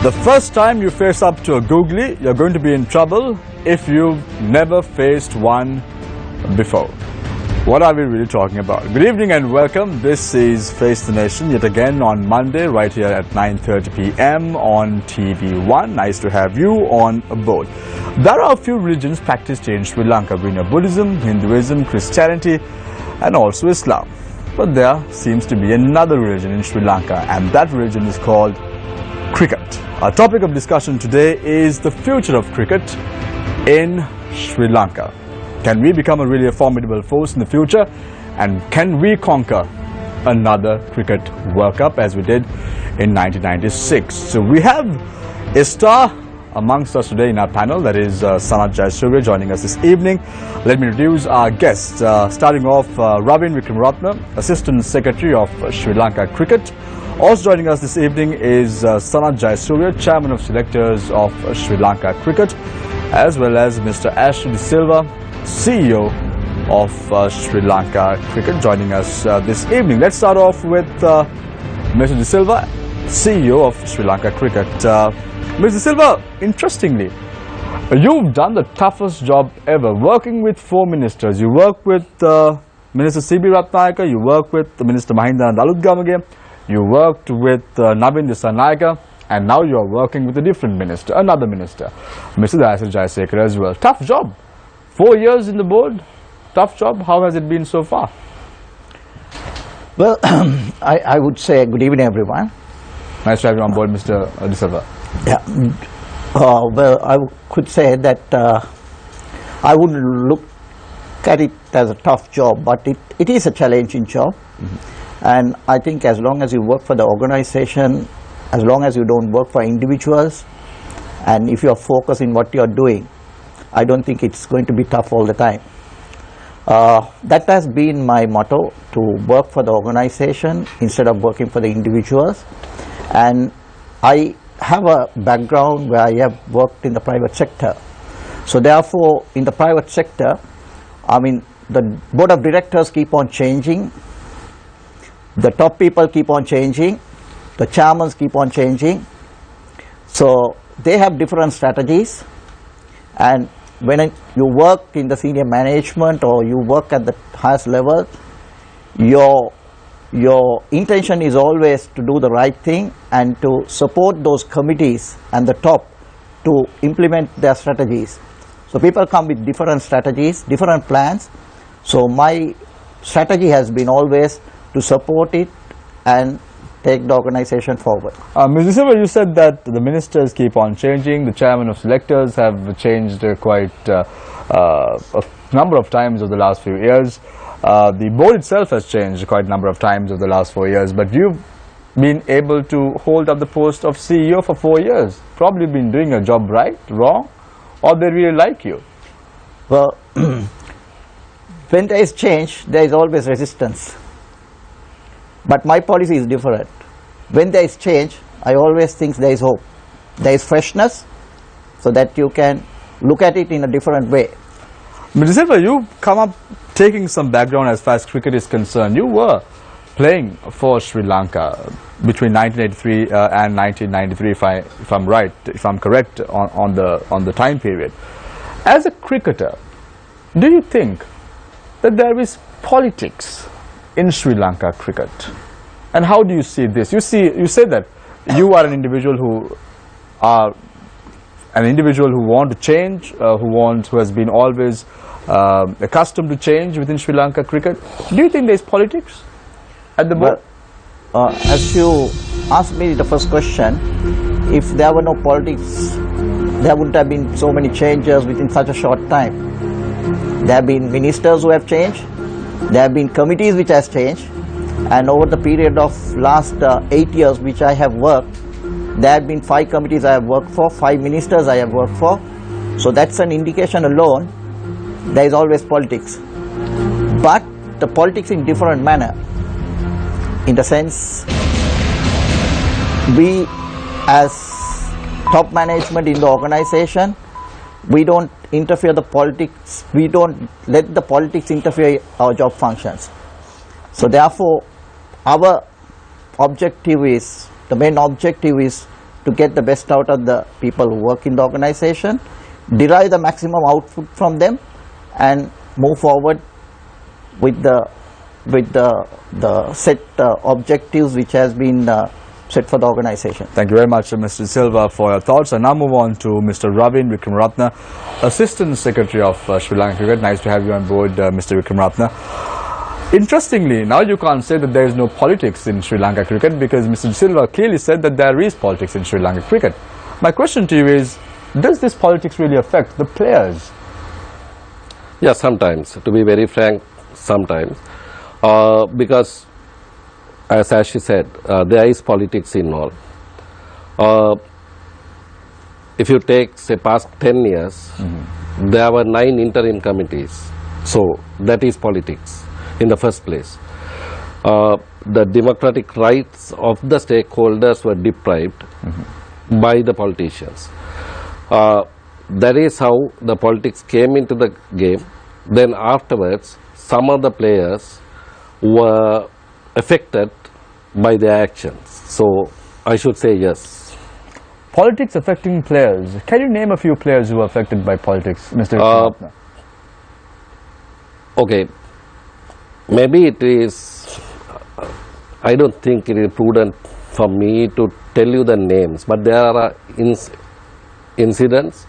The first time you face up to a googly, you're going to be in trouble if you've never faced one before. What are we really talking about? Good evening and welcome. This is Face the Nation yet again on Monday right here at 9:30 p.m. on TV1. Nice to have you on board. There are a few religions practiced in Sri Lanka. We know Buddhism, Hinduism, Christianity and also Islam. But there seems to be another religion in Sri Lanka, and that religion is called cricket. Our topic of discussion today is the future of cricket in Sri Lanka. Can we become a really formidable force in the future? And can we conquer another cricket World Cup as we did in 1996? So we have a star amongst us today in our panel, that is Sanat Jayasuriya, joining us this evening. Let me introduce our guests, starting off Ravin Wickramaratne, Assistant Secretary of Sri Lanka Cricket. Also joining us this evening is Sanat Jayasuriya, Chairman of Selectors of Sri Lanka Cricket, as well as Mr. Ashley De Silva, CEO of Sri Lanka Cricket, joining us this evening. Let's start off with Mr. De Silva, CEO of Sri Lanka Cricket. Mr. De Silva, interestingly, you've done the toughest job ever, working with four ministers. You work with Minister C.B. Ratnayaka, you work with Minister Mahinda Dalutgamage, you worked with Navin Dissanayaka, and now you are working with a different minister, another minister, Mr. Dayasri Jayasekara as well. Tough job. 4 years in the board, tough job. How has it been so far? Well, I would say good evening, everyone. Nice to have you on board, Mr. De Silva. Yeah. Well, I could say that I wouldn't look at it as a tough job, but it is a challenging job. And I think as long as you work for the organization, as long as you don't work for individuals, and if you are focused in what you are doing, I don't think it's going to be tough all the time. That has been my motto, to work for the organization instead of working for the individuals. And I have a background where I have worked in the private sector. So therefore, in the private sector, I mean, the board of directors keep on changing, the top people keep on changing, the chairmen keep on changing. So they have different strategies, and when you work in the senior management or you work at the highest level, your intention is always to do the right thing and to support those committees and the top to implement their strategies. So people come with different strategies, different plans. So my strategy has been always to support it and take the organization forward. Mr. Silva, you said that the ministers keep on changing, the chairman of selectors have changed quite a number of times over the last few years. The board itself has changed quite a number of times over the last 4 years, but you've been able to hold up the post of CEO for 4 years. Probably been doing your job right, wrong, or they really like you? Well, when there is change, there is always resistance. But my policy is different. When there is change, I always think there is hope. There is freshness, so that you can look at it in a different way. Mr. Silva, you come up taking some background as far as cricket is concerned. You were playing for Sri Lanka between 1983 and 1993, if I'm right, if I'm correct on the time period. As a cricketer, do you think that there is politics in Sri Lanka cricket? And how do you see this? You say that you are an individual who want to change, who has been always accustomed to change within Sri Lanka cricket. Do you think there is politics at the board? Well, as you asked me the first question, if there were no politics, there wouldn't have been so many changes within such a short time. There have been ministers who have changed, there have been committees which has changed, and over the period of last 8 years which I have worked, there have been 5 committees I have worked for, 5 ministers I have worked for. So that's an indication alone there is always politics. But the politics in different manner. In the sense, we as top management in the organization, we don't interfere the politics, we don't let the politics interfere our job functions. So therefore, our objective is, the main objective is to get the best out of the people who work in the organization, derive the maximum output from them, and move forward with the set objectives which has been set for the organization. Thank you very much, Mr. Silva, for your thoughts. And now move on to Mr. Ravin Wickramaratne, Assistant Secretary of Sri Lanka Cricket. Nice to have you on board, Mr. Wickramaratne. Interestingly, now you can't say that there is no politics in Sri Lanka cricket, because Mr. Silva clearly said that there is politics in Sri Lanka cricket. My question to you is, does this politics really affect the players? Yeah, sometimes. To be very frank, sometimes. Because, as she said, there is politics involved. If you take, say, past 10 years, there were 9 interim committees. So, that is politics in the first place. The democratic rights of the stakeholders were deprived by the politicians. That is how the politics came into the game. Then afterwards, some of the players were affected by their actions. So, I should say yes. Politics affecting players. Can you name a few players who were affected by politics, Mr. Wickramaratne? Okay. Maybe it is, I don't think it is prudent for me to tell you the names, but there are incidents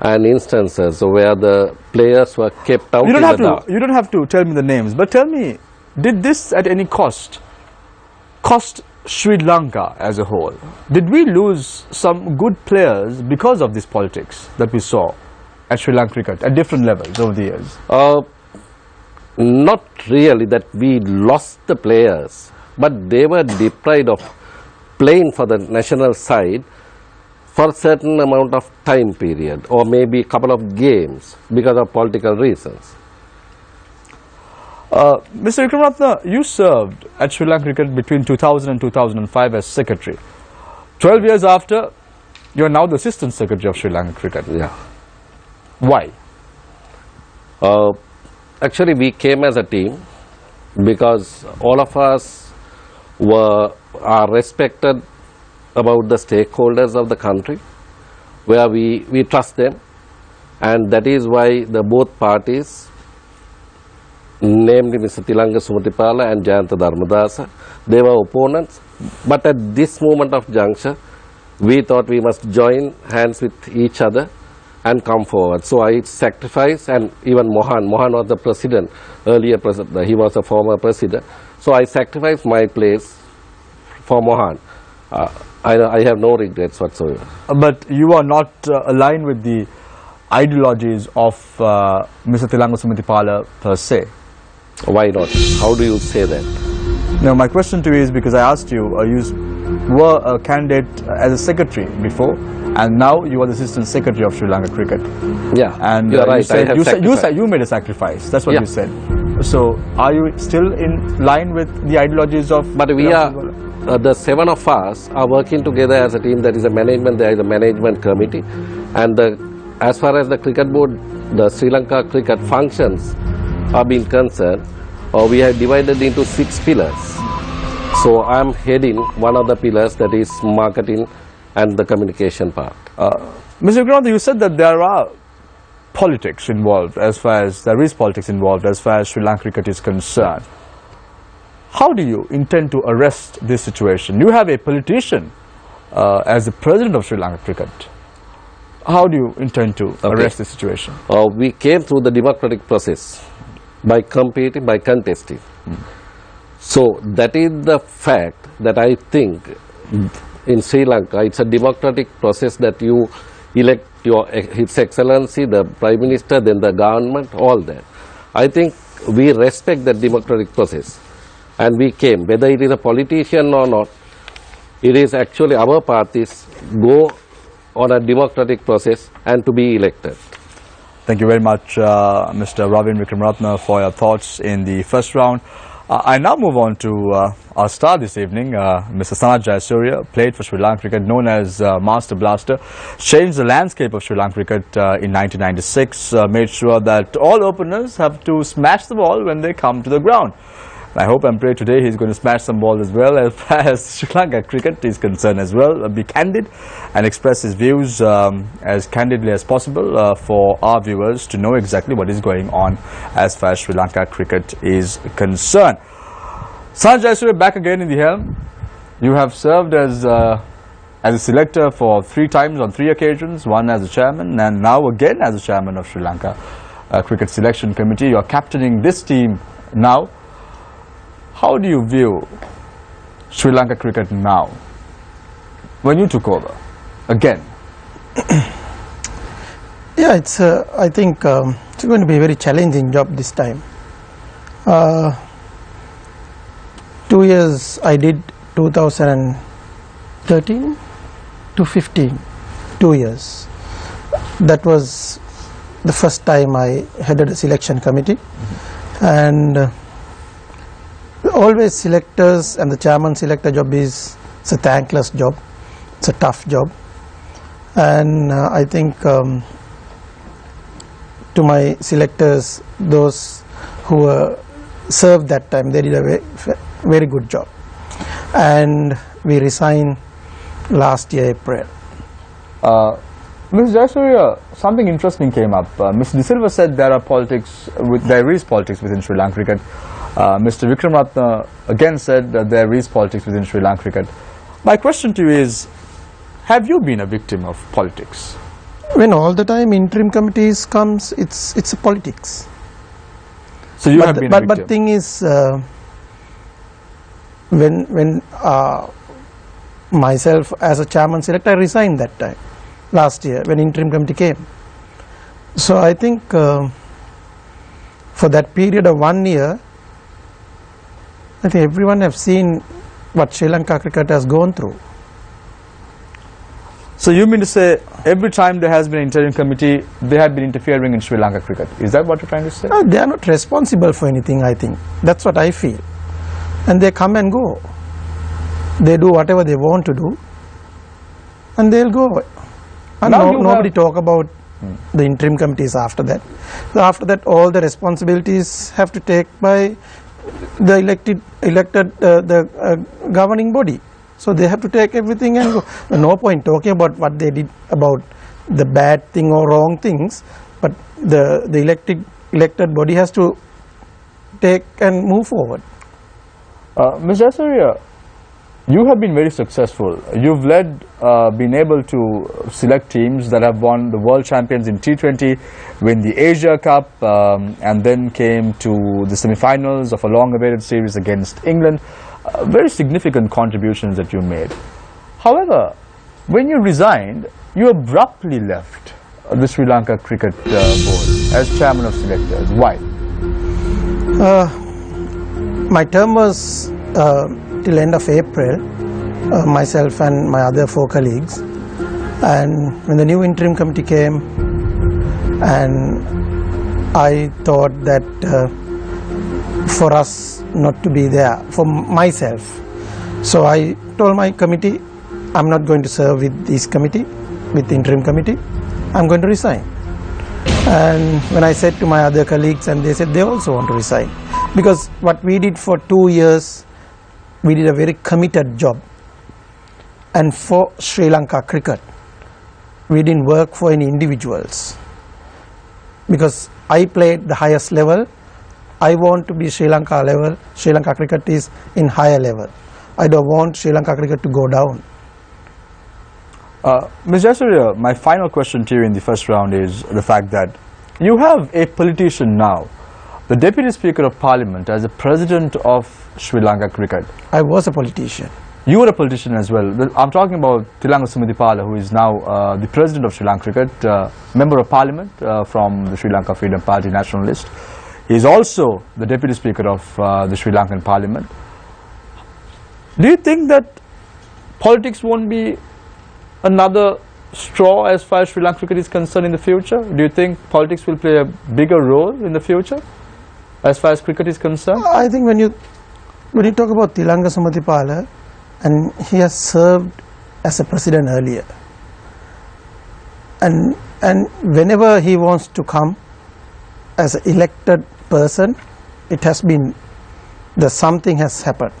and instances where the players were kept out in the dark. You don't have to tell me the names, but tell me, did this at any cost Sri Lanka as a whole? Did we lose some good players because of this politics that we saw at Sri Lanka cricket at different levels over the years? Not really that we lost the players, but they were deprived of playing for the national side for a certain amount of time period, or maybe a couple of games, because of political reasons. Mr. Wickramaratne, you served at Sri Lanka cricket between 2000 and 2005 as secretary. 12 years after, you are now the assistant secretary of Sri Lanka cricket. Yeah. Why? Actually, we came as a team because all of us are respected about the stakeholders of the country, where we trust them, and that is why the both parties, namely Mr. Tilanga Sumatipala and Jayanta Dharmadasa, they were opponents, but at this moment of juncture, we thought we must join hands with each other and come forward. So I sacrificed, and even Mohan was the president, earlier president, he was a former president. So I sacrificed my place for Mohan. I have no regrets whatsoever. But you are not aligned with the ideologies of Mr. Tilanga Sumatipala per se. Why not? How do you say that? Now, my question to you is, because I asked you, you were a candidate as a secretary before, and now you are the assistant secretary of Sri Lanka cricket. Yeah, and you are right. You said you made a sacrifice. That's what you said. So, are you still in line with the ideologies of? But we are. The 7 of us are working together as a team. There is a management. There is a management committee, and as far as the cricket board, the Sri Lanka cricket functions are being concerned, we have divided into 6 pillars. So I am heading one of the pillars, that is marketing and the communication part. Mr. Wickramaratne, you said that there are politics involved, as far as there is politics involved as far as Sri Lanka cricket is concerned. How do you intend to arrest this situation? You have a politician as the president of Sri Lanka cricket. How do you intend to arrest this situation? We came through the democratic process by competing, by contesting. So that is the fact that I think in Sri Lanka, it's a democratic process that you elect His Excellency, the Prime Minister, then the government, all that. I think we respect that democratic process. And we came, whether it is a politician or not, it is actually our parties go on a democratic process and to be elected. Thank you very much, Mr. Ravin Wickramaratne, for your thoughts in the first round. I now move on to our star this evening, Mr. Sanat Jayasuriya, played for Sri Lanka cricket, known as Master Blaster, changed the landscape of Sri Lanka cricket in 1996, made sure that all openers have to smash the ball when they come to the ground. I hope and pray today he's going to smash some balls as well as far as Sri Lanka cricket is concerned as well. Be candid and express his views as candidly as possible for our viewers to know exactly what is going on as far as Sri Lanka cricket is concerned. Sanjay, we're back again in the helm. You have served as a selector for 3 times on 3 occasions, one as a chairman and now again as a chairman of Sri Lanka Cricket Selection Committee. You're captaining this team now. How do you view Sri Lanka cricket now when you took over again? Yeah, it's. I think it's going to be a very challenging job this time. 2 years I did 2013 to 15, 2 years. That was the first time I headed a selection committee, and always selectors and the chairman selector job it's a thankless job, it's a tough job, and I think to my selectors, those who were served that time, they did a very good job, and we resigned last year April. Ms. Jayasuriya, something interesting came up. Mr. De Silva said there is politics within Sri Lanka cricket. Mr. Vikramatne again said that there is politics within Sri Lanka cricket. My question to you is, have you been a victim of politics? When all the time interim committees comes, it's a politics. So you have been a victim. But thing is, when myself as a chairman selector, I resigned that time last year when interim committee came. So I think for that period of 1 year, I think everyone have seen what Sri Lanka cricket has gone through. So you mean to say every time there has been an interim committee, they have been interfering in Sri Lanka cricket? Is that what you're trying to say? No, they are not responsible for anything, I think. That's what I feel. And they come and go. They do whatever they want to do, and they'll go. And nobody talk about the interim committees after that. So after that, all the responsibilities have to take by the elected governing body. So they have to take everything and go. No point talking about what they did about the bad thing or wrong things, but the elected body has to take and move forward. Ms. Jayasuriya, you have been very successful. You've been able to select teams that have won the World Champions in T20, win the Asia Cup, and then came to the semi-finals of a long-awaited series against England. Very significant contributions that you made. However, when you resigned, you abruptly left the Sri Lanka Cricket Board as chairman of selectors. Why? My term was till end of April, myself and my other 4 colleagues, and when the new interim committee came, and I thought that for us not to be there, for myself, so I told my committee, I'm not going to serve with this committee, with the interim committee, I'm going to resign. And when I said to my other colleagues, and they said they also want to resign, because what we did for 2 years, we did a very committed job, and for Sri Lanka cricket we didn't work for any individuals, because I played the highest level. I want to be Sri Lanka level. Sri Lanka cricket is in higher level. I don't want Sri Lanka cricket to go down. Ms. Jayasuriya, my final question to you in the first round is the fact that you have a politician now, the Deputy Speaker of Parliament, as the President of Sri Lanka cricket. I was a politician. You were a politician as well. I'm talking about Tilanga Sumadipala, who is now the President of Sri Lanka cricket, Member of Parliament from the Sri Lanka Freedom Party nationalist. He is also the Deputy Speaker of the Sri Lankan Parliament. Do you think that politics won't be another straw as far as Sri Lanka cricket is concerned in the future? Do you think politics will play a bigger role in the future as far as cricket is concerned? I think when you talk about Tilanga Sumadipala, and he has served as a president earlier, and whenever he wants to come as an elected person, it has been that something has happened.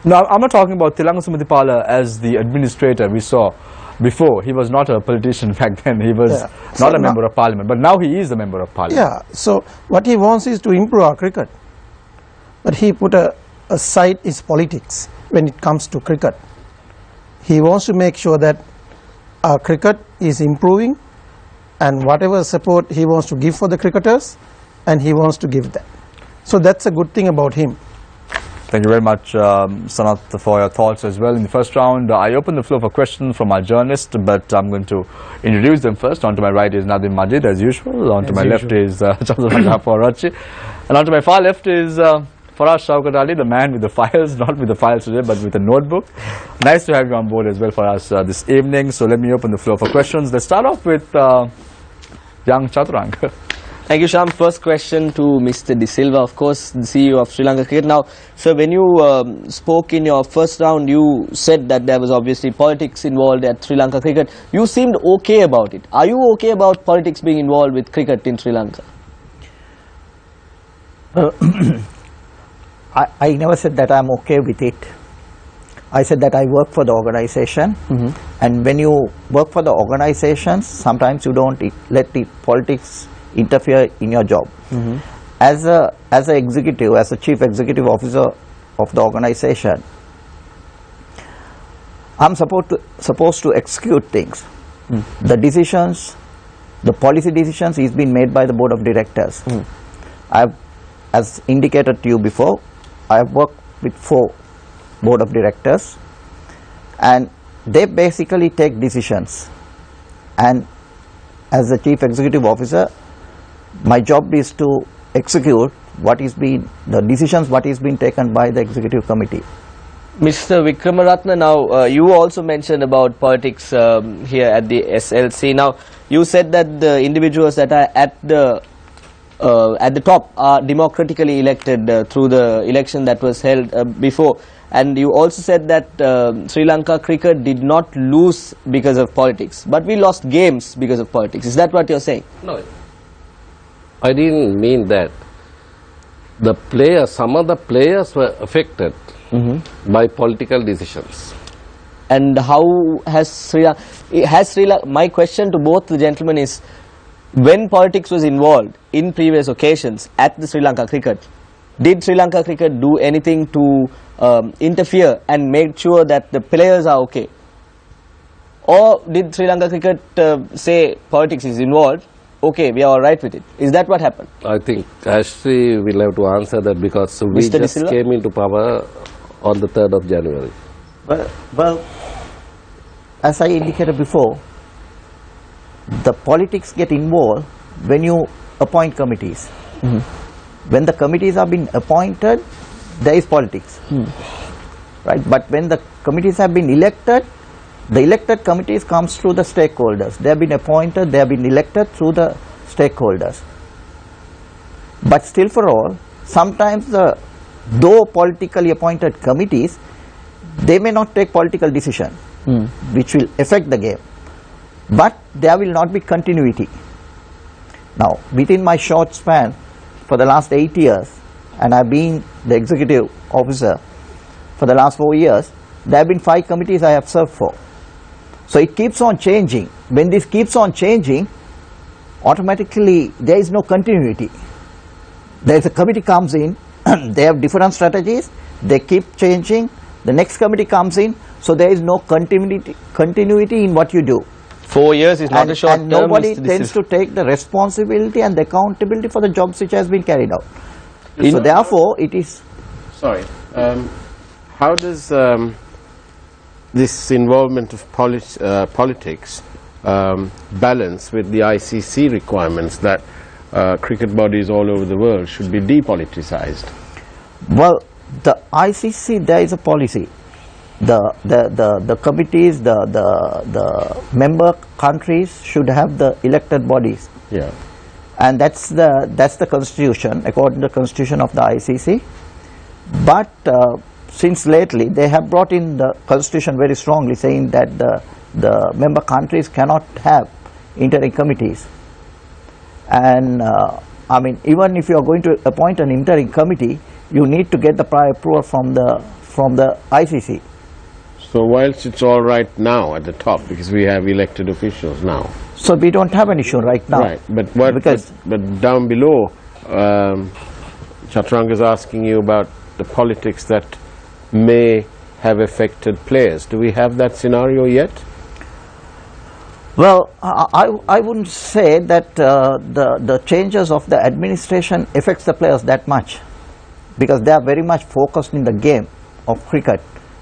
Now, I'm not talking about Tilanga Sumathipala as the administrator we saw before. He was not a politician back then. He was not a member of parliament. But now he is a member of parliament. Yeah, so what he wants is to improve our cricket. But he put aside his politics when it comes to cricket. He wants to make sure that our cricket is improving, and whatever support he wants to give for the cricketers, and he wants to give that. So that's a good thing about him. Thank you very much, Sanath, for your thoughts as well. In the first round, I opened the floor for questions from our journalists, but I'm going to introduce them first. On to my right is Nadim Majid, as usual. On to my left is Chandra Rachi. And on to my far left is Farash Shaukat Ali, the man with the files, not with the files today, but with a notebook. Nice to have you on board as well for us this evening. So let me open the floor for questions. Let's start off with young Chaturang. Thank you, Sham. First question to Mr. De Silva, of course, the CEO of Sri Lanka Cricket. Now, sir, when you spoke in your first round, you said that there was obviously politics involved at Sri Lanka Cricket. You seemed okay about it. Are you okay about politics being involved with cricket in Sri Lanka? I never said that I'm okay with it. I said that I work for the organization, and when you work for the organization, sometimes you don't let the politics interfere in your job. As a executive, as a chief executive officer of the organization, I'm supposed to execute things. The decisions, the policy decisions is being made by the board of directors. As indicated to you before, I have worked with 4 board of directors, and they basically take decisions, and as a chief executive officer, my job is to execute the decisions what is being taken by the executive committee. Mr. Vikramaratne, now you also mentioned about politics here at the SLC. Now, you said that the individuals that are at the top are democratically elected through the election that was held before, and you also said that Sri Lanka cricket did not lose because of politics, but we lost games because of politics. Is that what you're saying? No, I didn't mean that. The players, some of the players were affected by political decisions. And how has Sri Lanka, my question to both the gentlemen is, when politics was involved in previous occasions at the Sri Lanka cricket, did Sri Lanka cricket do anything to interfere and make sure that the players are okay? Or did Sri Lanka cricket say politics is involved, okay, we are alright with it? Is that what happened? I think Ashley will have to answer that, because we Mr. just came into power on the 3rd of January. Well, as I indicated before, the politics get involved when you appoint committees. When the committees have been appointed, there is politics, right? But when the committees have been elected, the elected committees comes through the stakeholders. They have been appointed, they have been elected through the stakeholders. But still for all, sometimes though politically appointed committees, they may not take political decision, which will affect the game. But there will not be continuity. Now, within my short span, for the last 8 years, and I've been the executive officer for the last 4 years, there have been 5 committees I have served for. So it keeps on changing. When this keeps on changing, automatically there is no continuity. There is a committee comes in, they have different strategies, they keep changing, the next committee comes in, so there is no continuity in what you do. 4 years is not a short term. And nobody tends to take the responsibility and the accountability for the jobs which has been carried out. So therefore it is... Sorry, how does this involvement of politics balance with the ICC requirements that cricket bodies all over the world should be depoliticized? Well, the ICC, there is a policy. The committees, the member countries should have the elected bodies. Yeah. And that's the constitution, according to the constitution of the ICC. But since lately, they have brought in the constitution very strongly, saying that the member countries cannot have interim committees. And I mean, even if you are going to appoint an interim committee, you need to get the prior approval from the ICC. So whilst it's all right now at the top, because we have elected officials now. So we don't have an issue right now. Right, but what? Because But down below, Chaturanga is asking you about the politics that may have affected players. Do we have that scenario yet? well, I wouldn't say that the changes of the administration affects the players that much, because they are very much focused in the game of cricket,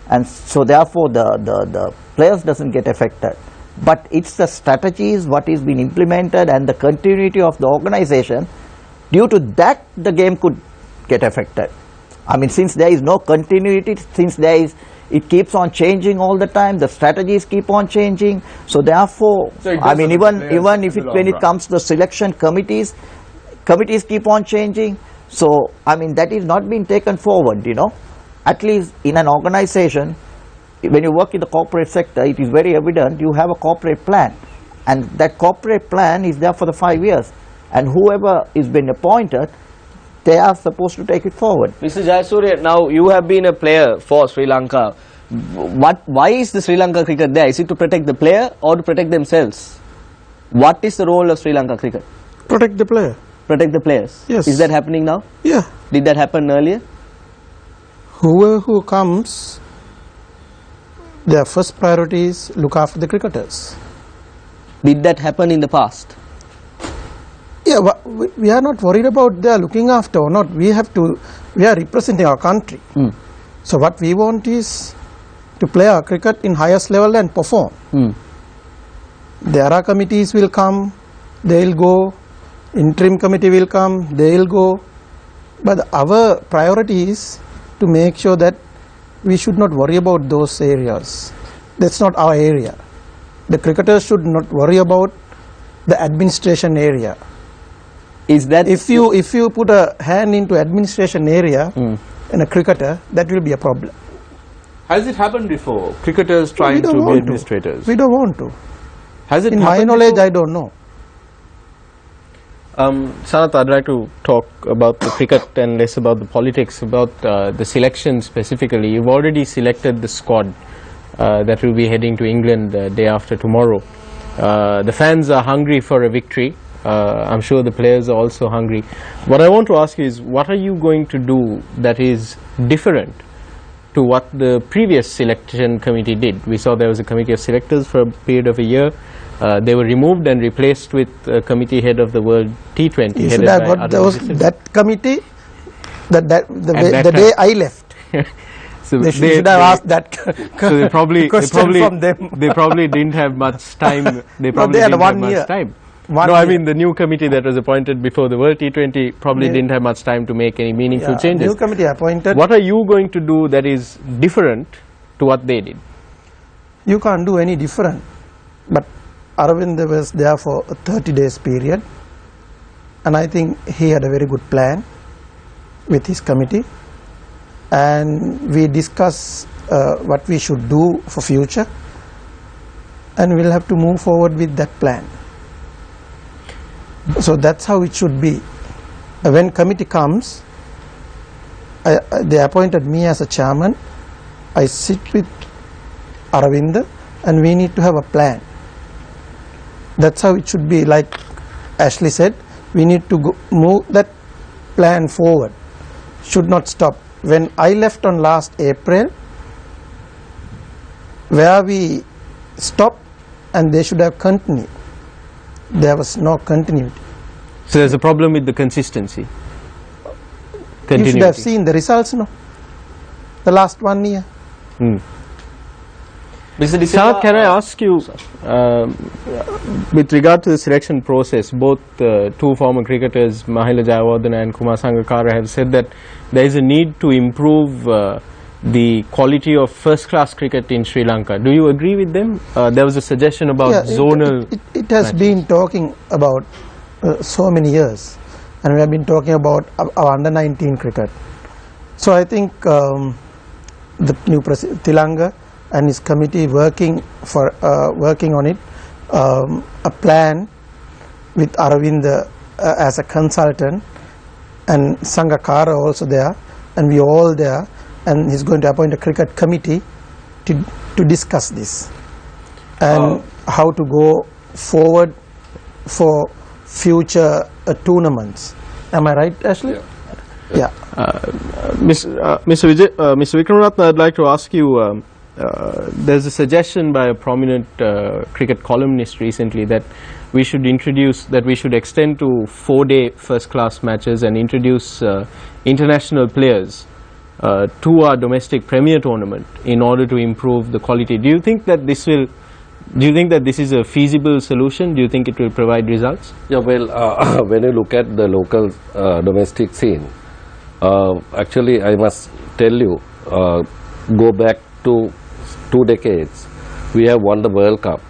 and so therefore the players doesn't get affected. But it's the strategies what is being implemented and the continuity of the organization. Due to that, the game could get affected. I mean, since there is no continuity, since it keeps on changing all the time, the strategies keep on changing. So therefore, So it I mean, doesn't even if in the long when it run. comes to the selection committees keep on changing. So I mean, that is not being taken forward. At least in an organization, when you work in the corporate sector, it is very evident you have a corporate plan, and that corporate plan is there for the 5 years, and whoever is been appointed, they are supposed to take it forward. Mr. Jayasuriya, now you have been a player for Sri Lanka. Why is the Sri Lanka cricket there? Is it to protect the player or to protect themselves? What is the role of Sri Lanka cricket? Protect the player. Protect the players. Yes. Is that happening now? Yeah. Did that happen earlier? Whoever comes, their first priority is look after the cricketers. Did that happen in the past? Yeah, we are not worried about they are looking after or not. We are representing our country. So what we want is to play our cricket in highest level and perform. There are committees will come, they will go, interim committee will come, they will go. But our priority is to make sure that we should not worry about those areas. That's not our area. The cricketers should not worry about the administration area. Is that If you put a hand into administration area in a cricketer, that will be a problem. Has it happened before? Cricketers We trying to don't be want administrators. We don't want to. Has it In my happened knowledge, before? I don't know. Sanat, I'd like to talk about the cricket and less about the politics, about the selection specifically. You've already selected the squad that will be heading to England the day after tomorrow. The fans are hungry for a victory. I'm sure the players are also hungry. What I want to ask you is, what are you going to do that is different to what the previous selection committee did? We saw there was a committee of selectors for a period of a year. They were removed and replaced with a committee head of the World T20. You headed should have by got Arvind that committee the that day time. I left. So They should have asked that so they probably question from them. they probably didn't have much time. They probably they had didn't 1 have year. much time. 1 No, I year. mean the new committee that was appointed before the World T20 probably Yeah. didn't have much time to make any meaningful Yeah, changes. new committee appointed. What are you going to do that is different to what they did? You can't do any different. But Arvind was there for a 30 days period, and I think he had a very good plan with his committee, and we discussed what we should do for future, and we'll have to move forward with that plan. So that's how it should be. When committee comes, they appointed me as a chairman. I sit with Aravinda, and we need to have a plan. That's how it should be. Like Ashley said, we need to move that plan forward. Should not stop. When I left on last April, where we stopped, and they should have continued. There was no continuity. So there's a problem with the consistency. You should have seen the results, no? The last 1 year. Mr. De Sanat, Silva, can I ask you, with regard to the selection process, both two former cricketers, Mahela Jayawardena and Kumar Sangakkara, have said that there is a need to improve the quality of first-class cricket in Sri Lanka. Do you agree with them? There was a suggestion about zonal. It has been talking about so many years, and we have been talking about our under-19 cricket. So I think the new President Tilanga and his committee working on it, a plan with Aravind as a consultant, and Sangakkara also there, and we are all there, and he's going to appoint a cricket committee to discuss this and how to go forward for future tournaments. Am I right, Ashley? Yeah. Mr. Wickramaratne, I'd like to ask you, there's a suggestion by a prominent cricket columnist recently that we should extend to 4-day first-class matches and introduce international players to our domestic Premier tournament in order to improve the quality. Do you think that this is a feasible solution? Do you think it will provide results? Yeah, well, when you look at the local domestic scene, actually I must tell you, go back to 2 decades, we have won the World Cup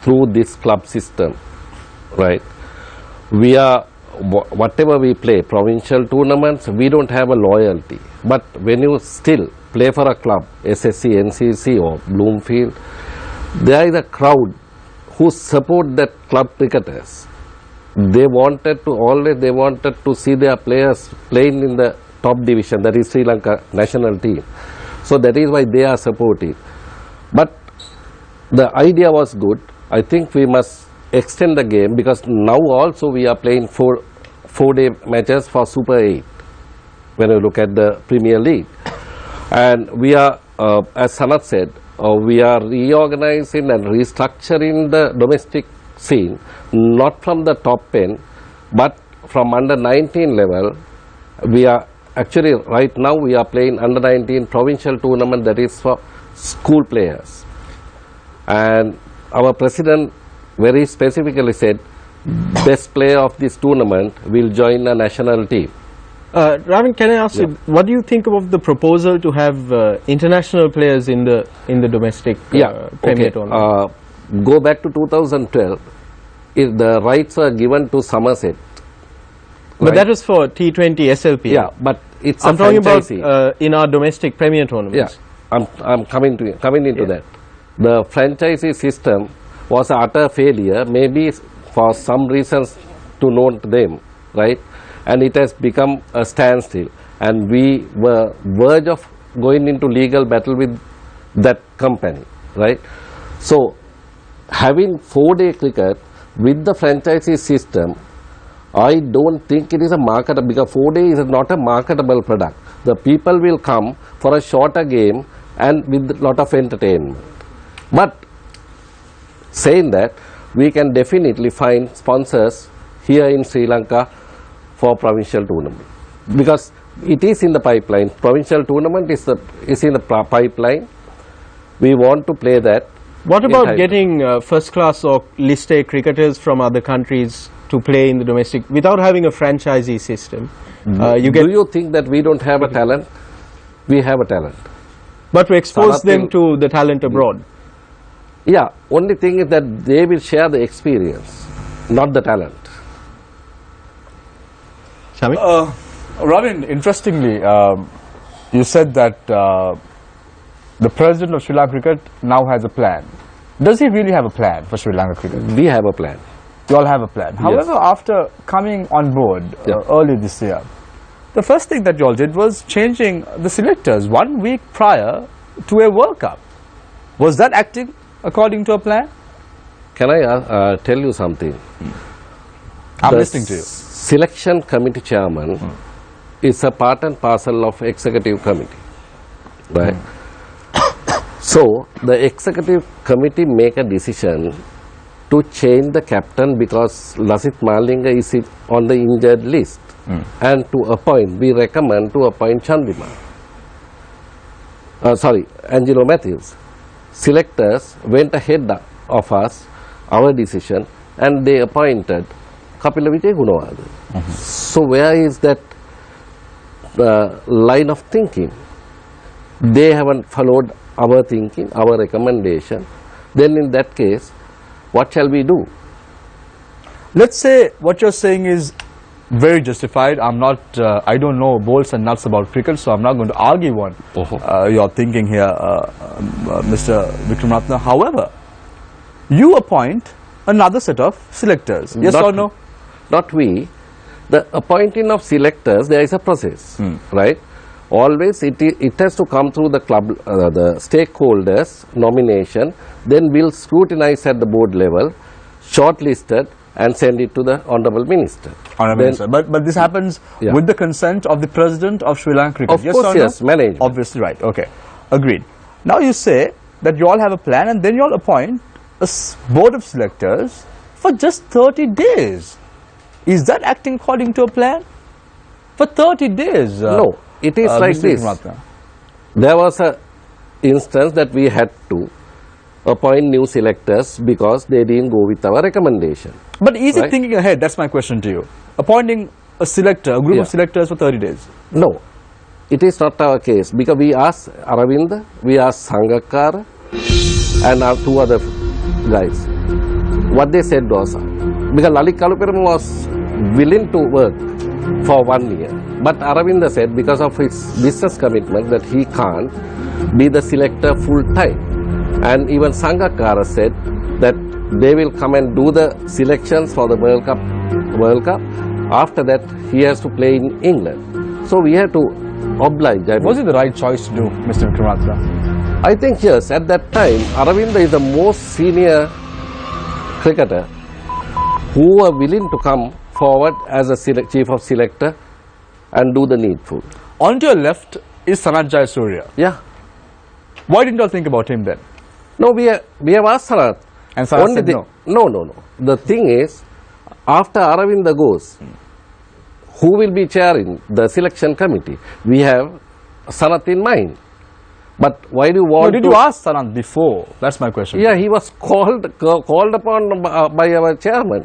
through this club system, right? We are, whatever we play, provincial tournaments, we don't have a loyalty. But when you still play for a club, SSC, NCC or Bloomfield, there is a crowd who support that club cricketers. They wanted to see their players playing in the top division, that is Sri Lanka national team. So that is why they are supportive. But the idea was good. I think we must extend the game, because now also we are playing 4-day matches for Super 8 when you look at the Premier League. And we are, as Sanath said, we are reorganizing and restructuring the domestic scene, not from the top 10, but from under 19 level. We are actually, right now we are playing under 19 provincial tournament, that is for school players. And our president very specifically said, best player of this tournament will join a national team. Ravin, can I ask you, what do you think of the proposal to have international players in the domestic Premier tournament? Go back to 2012, the rights were given to Somerset. But that was for T20 SLP. Yeah, but it's I'm talking about in our domestic Premier tournaments. Yeah, I'm coming into that. The franchisee system was an utter failure, maybe for some reasons to known to them, right? And it has become a standstill. And we were verge of going into legal battle with that company, right? So, having 4-day cricket with the franchisee system, I don't think it is a marketable, because 4-day is not a marketable product. The people will come for a shorter game and with a lot of entertainment. But saying that, we can definitely find sponsors here in Sri Lanka for provincial tournament, because it is in the pipeline. Provincial tournament is in the pipeline. We want to play that. What about getting first-class or list A cricketers from other countries to play in the domestic without having a franchisee system? Do you think that we don't have a talent? We have a talent. But to expose them to the talent abroad? Yeah, only thing is that they will share the experience, not the talent. Ravin, interestingly, you said that the president of Sri Lanka Cricket now has a plan. Does he really have a plan for Sri Lanka Cricket? We have a plan. You all have a plan. However, after coming on board early this year, the first thing that you all did was changing the selectors 1 week prior to a World Cup. Was that acting according to a plan? Can I tell you something? I'm listening to you. Selection committee chairman is a part and parcel of executive committee, right? So the executive committee make a decision to change the captain because Lasith Malinga is on the injured list, and to appoint, we recommend to appoint Chandrima. Angelo Matthews. Selectors went ahead of us, our decision, and they appointed Kapila Vijaygunawardene. So where is that line of thinking? They haven't followed our thinking, our recommendation. Then in that case, what shall we do? Let's say what you're saying is very justified. I don't know bolts and nuts about cricket, so I'm not going to argue on your thinking here, Mr. Wickramaratne. However, you appoint another set of selectors, yes or no? Not we. the appointing of selectors, there is a process, right? Always it has to come through the club, the stakeholders nomination, then we'll scrutinize at the board level, shortlisted and send it to the Honourable Minister. Honourable Minister. But this happens with the consent of the President of Sri Lanka Cricket. Of course, yes, management. Obviously, right. Okay, agreed. Now you say that you all have a plan and then you all appoint a board of selectors for just 30 days. Is that acting according to a plan? For 30 days? No, it is like Mr. this. Ratna. There was a instance that we had to appoint new selectors because they didn't go with our recommendation. But is it Right. thinking ahead? That's my question to you. Appointing a selector, a group of selectors for 30 days. No, it is not our case because we asked Aravind, we asked Sangakara and our two other guys. What they said was, because Lalik Kaluperam was willing to work for 1 year, but Aravinda said because of his business commitment that he can't be the selector full time. And even Sangakara said that they will come and do the selections for the World Cup. After that, he has to play in England. So we had to oblige. Was it the right choice to do, Mr. Vikramatla? I think yes, at that time, Aravinda is the most senior cricketer who were willing to come forward as a chief of selector and do the needful. On to your left is Sanat Jayasuriya. Yeah. Why didn't you all think about him then? No, we have asked Sanat. And Sanat said no. No. The thing is, after Aravinda goes, who will be chairing the selection committee? We have Sanat in mind. But why do you want Did to... you ask Sanat before? That's my question. Yeah, he was called upon by our chairman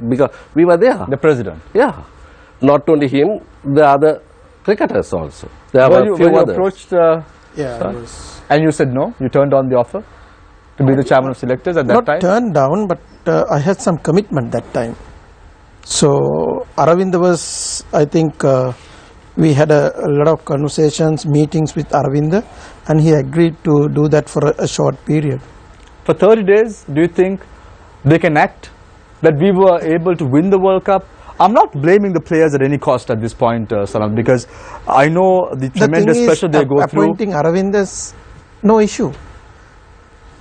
because we were there. The president. Yeah. Not only him, the other cricketers also. There were a few you others. approached Yeah, it was and you said no? You turned down the offer to be the chairman of selectors at that not time? turned down, but I had some commitment that time. So Aravind was, I think, we had a lot of conversations, meetings with Aravind, and he agreed to do that for a short period. For 30 days, do you think they can act that we were able to win the World Cup? I'm not blaming the players at any cost at this point, Sanat, because I know the tremendous pressure they go through. Appointing Aravind is no issue.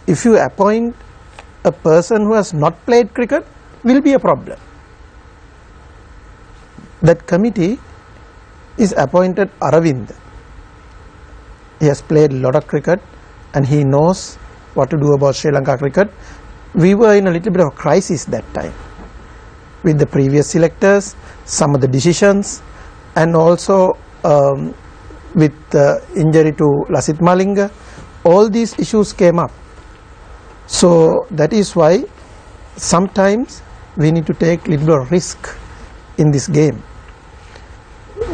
If you appoint a person who has not played cricket, will be a problem. That committee is appointed Aravind. He has played a lot of cricket and he knows what to do about Sri Lanka cricket. We were in a little bit of a crisis that time with the previous selectors, some of the decisions, and also with the injury to Lasith Malinga. All these issues came up. So that is why sometimes we need to take a little bit of risk in this game.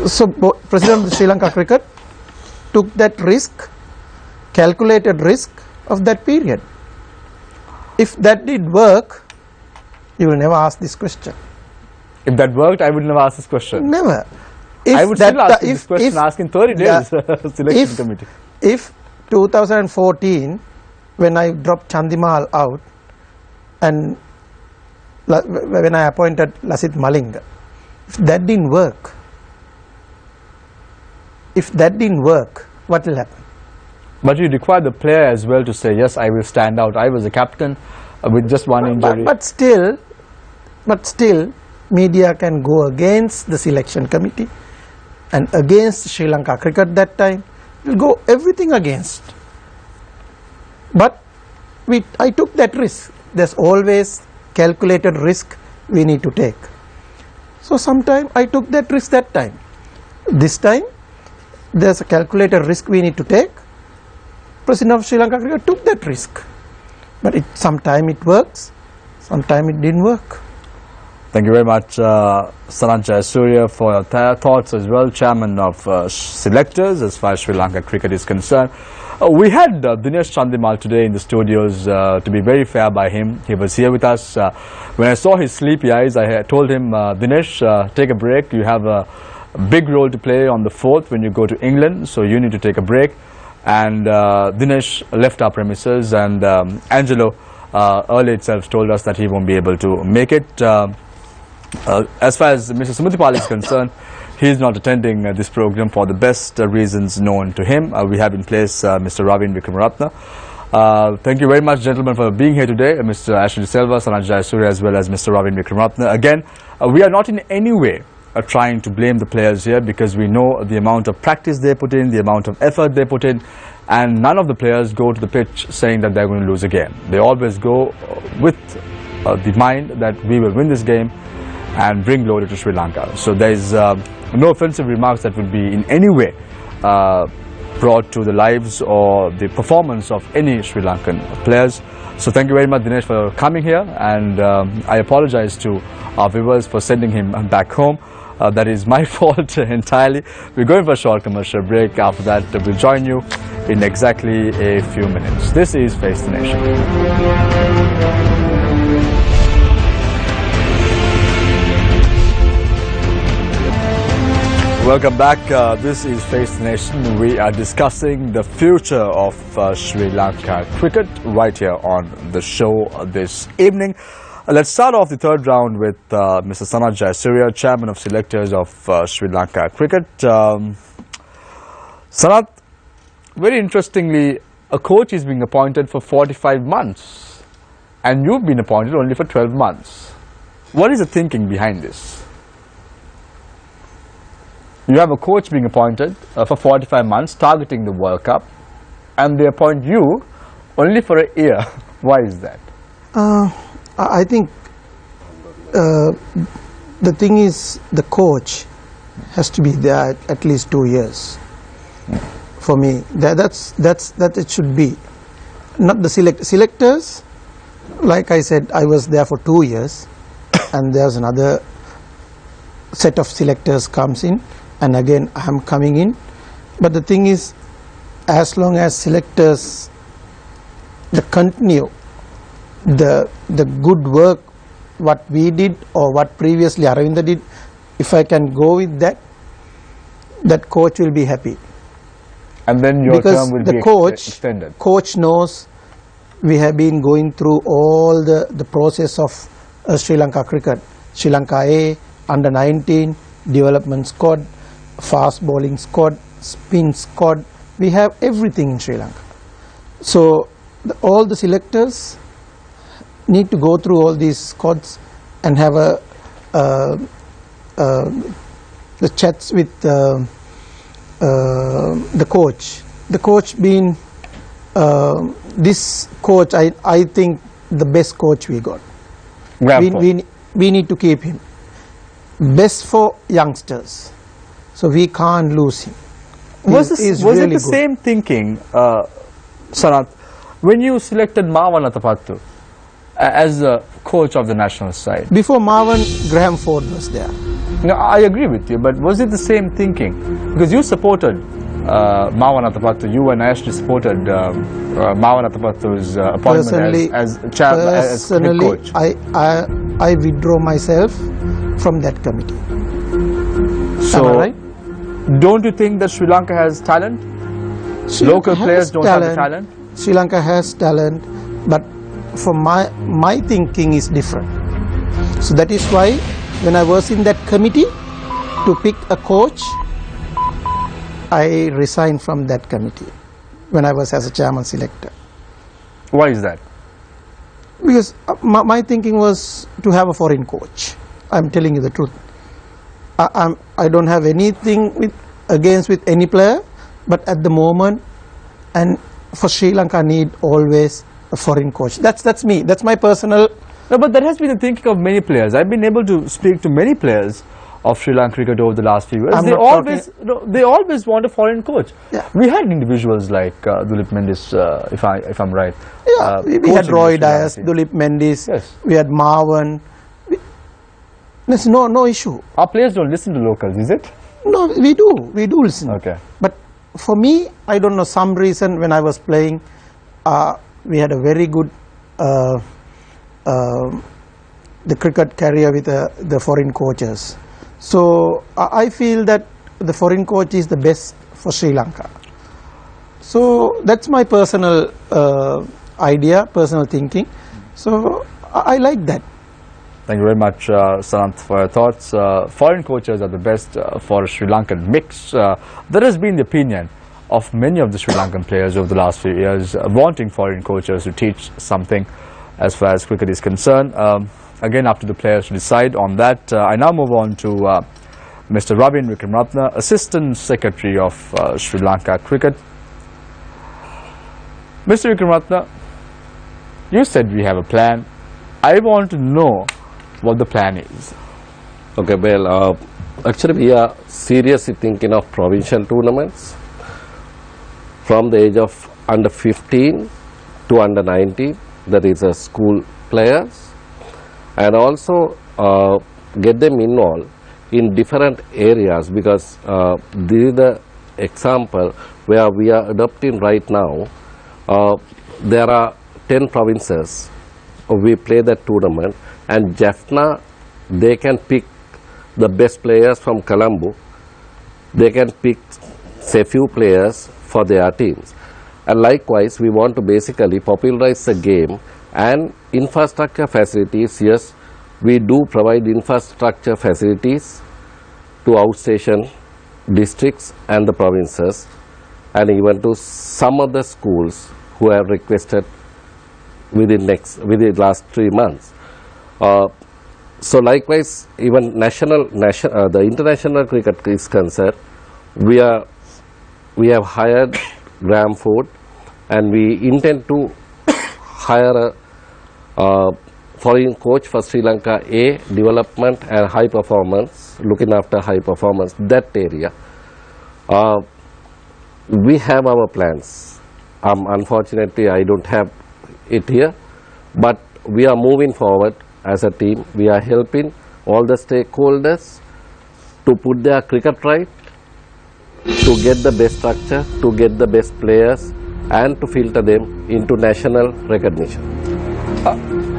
So President of Sri Lanka Cricket took that risk, calculated risk of that period. If that did work, you will never ask this question. If that worked, I would never ask this question. Never. I would still ask this question, ask in 30 days, selection committee. If 2014, when I dropped Chandimal out and when I appointed Lasith Malinga, if that didn't work, what will happen? But you require the player as well to say, yes, I will stand out. I was a captain with just one injury. But still, media can go against the selection committee and against Sri Lanka cricket that time. Will go everything against. But I took that risk. There's always calculated risk we need to take. So sometime I took that risk that time. This time there's a calculated risk we need to take. President of Sri Lanka cricket took that risk. But sometime it works, sometime it didn't work. Thank you very much, Sanat Jayasuriya, for your thoughts as well, chairman of selectors as far as Sri Lanka cricket is concerned. We had Dinesh Chandimal today in the studios. To be very fair by him, he was here with us. When I saw his sleepy eyes, I told him, Dinesh, take a break. You have a big role to play on the 4th when you go to England, so you need to take a break. And Dinesh left our premises, and Angelo earlier itself told us that he won't be able to make it. As far as Mr. Sumutipal is concerned, he is not attending this program for the best reasons known to him. We have in place Mr. Ravin Vikramaratne. Thank you very much, gentlemen, for being here today. Mr. Ashley Selva, Sanat Jayasuriya, as well as Mr. Ravin Vikramaratne. Again, we are not in any way trying to blame the players here, because we know the amount of practice they put in, the amount of effort they put in, and none of the players go to the pitch saying that they're going to lose a game. They always go with the mind that we will win this game and bring glory to Sri Lanka. So there is no offensive remarks that would be in any way brought to the lives or the performance of any Sri Lankan players. So thank you very much, Dinesh, for coming here, and I apologize to our viewers for sending him back home. That is my fault entirely. We're going for a short commercial break. After that, we'll join you in exactly a few minutes. This is Face the Nation. Welcome back. This is Face the Nation. We are discussing the future of Sri Lanka cricket right here on the show this evening. Let's start off the third round with Mr. Sanat Jayasuriya, Chairman of Selectors of Sri Lanka Cricket. Sanat, very interestingly, a coach is being appointed for 45 months and you've been appointed only for 12 months. What is the thinking behind this? You have a coach being appointed for 45 months targeting the World Cup, and they appoint you only for a year. Why is that? I think the thing is, the coach has to be there at least 2 years. For me, that it should be. Not the selectors. Like I said, I was there for 2 years, and there's another set of selectors comes in, and again I am coming in. But the thing is, as long as selectors continue the good work what we did or what previously Aravinda did, if I can go with that, that coach will be happy. And then your term will be extended. Coach knows we have been going through all the process of Sri Lanka cricket. Sri Lanka A, under 19, development squad, fast bowling squad, spin squad. We have everything in Sri Lanka. So all the selectors need to go through all these squads and have the chats with the coach. The coach being this coach, I think the best coach we got. We need to keep him. Best for youngsters. So we can't lose him. Was it the same thinking, Sanat, when you selected Marwan Atapattu as a coach of the national side? Before Marwan, Graham Ford was there. No, I agree with you, but was it the same thinking? Because you supported Marwan Atapattu, you and Ashley supported Marwan Apattu's appointment as head coach. I withdraw myself from that committee. So, am I right? Don't you think that Sri Lanka has talent? Local players don't have the talent? Sri Lanka has talent, but for my thinking is different. So that is why when I was in that committee to pick a coach, I resigned from that committee when I was as a chairman selector. Why is that? Because my thinking was to have a foreign coach. I'm telling you the truth. I don't have anything against any player, but at the moment, and for Sri Lanka need always a foreign coach. That's me. That's my personal. No, but that has been the thinking of many players. I've been able to speak to many players of Sri Lanka cricket over the last few years. They always want a foreign coach. Yeah. We had individuals like Dulip Mendis, if I'm right. Yeah, we had Roy Dias, Dulip Mendis. Yes. We had Marwan. There's no issue. Our players don't listen to locals, is it? No, we do listen. Okay. But for me, I don't know, some reason when I was playing, we had a very good the cricket career with the foreign coaches. So I feel that the foreign coach is the best for Sri Lanka. So that's my personal idea, personal thinking. So I like that. Thank you very much, Sanat, for your thoughts. Foreign coaches are the best for a Sri Lankan mix. That has been the opinion of many of the Sri Lankan players over the last few years, wanting foreign coaches to teach something as far as cricket is concerned. Again, up to the players to decide on that. I now move on to Mr. Ravin Wickramaratne, Assistant Secretary of Sri Lanka Cricket. Mr. Wickramaratne, you said we have a plan. I want to know what the plan is. Okay, well, actually we are seriously thinking of provincial tournaments from the age of under 15 to under 19, that is school players, and also get them involved in different areas, because this is the example where we are adopting right now. There are 10 provinces. We play that tournament, and Jaffna, they can pick the best players from Colombo. They can pick say few players for their teams, and likewise we want to basically popularize the game and infrastructure facilities. Yes, we do provide infrastructure facilities to outstation districts and the provinces, and even to some of the schools who have requested within last 3 months. So likewise, even the international cricket is concerned, we have hired Graham Ford, and we intend to hire a foreign coach for Sri Lanka A, development and high performance, looking after high performance, that area. We have our plans. Unfortunately, I don't have it here, but we are moving forward as a team. We are helping all the stakeholders to put their cricket right, to get the best structure, to get the best players, and to filter them into national recognition.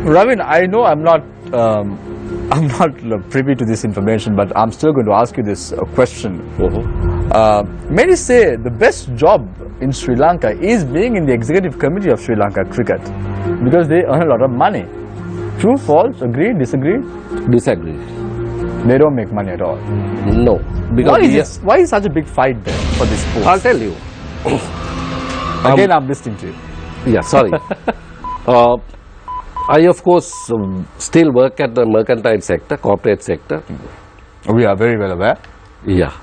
Ravin, I know I'm not privy to this information, but I'm still going to ask you this question. Many say the best job in Sri Lanka is being in the executive committee of Sri Lanka Cricket, because they earn a lot of money. True, false, agree, disagree? Disagree. They don't make money at all. No. Because why is such a big fight there for this post? I'll tell you. Again, I'm listening to you. Yeah, sorry. I of course still work at the mercantile sector, corporate sector. We are very well aware. Yeah.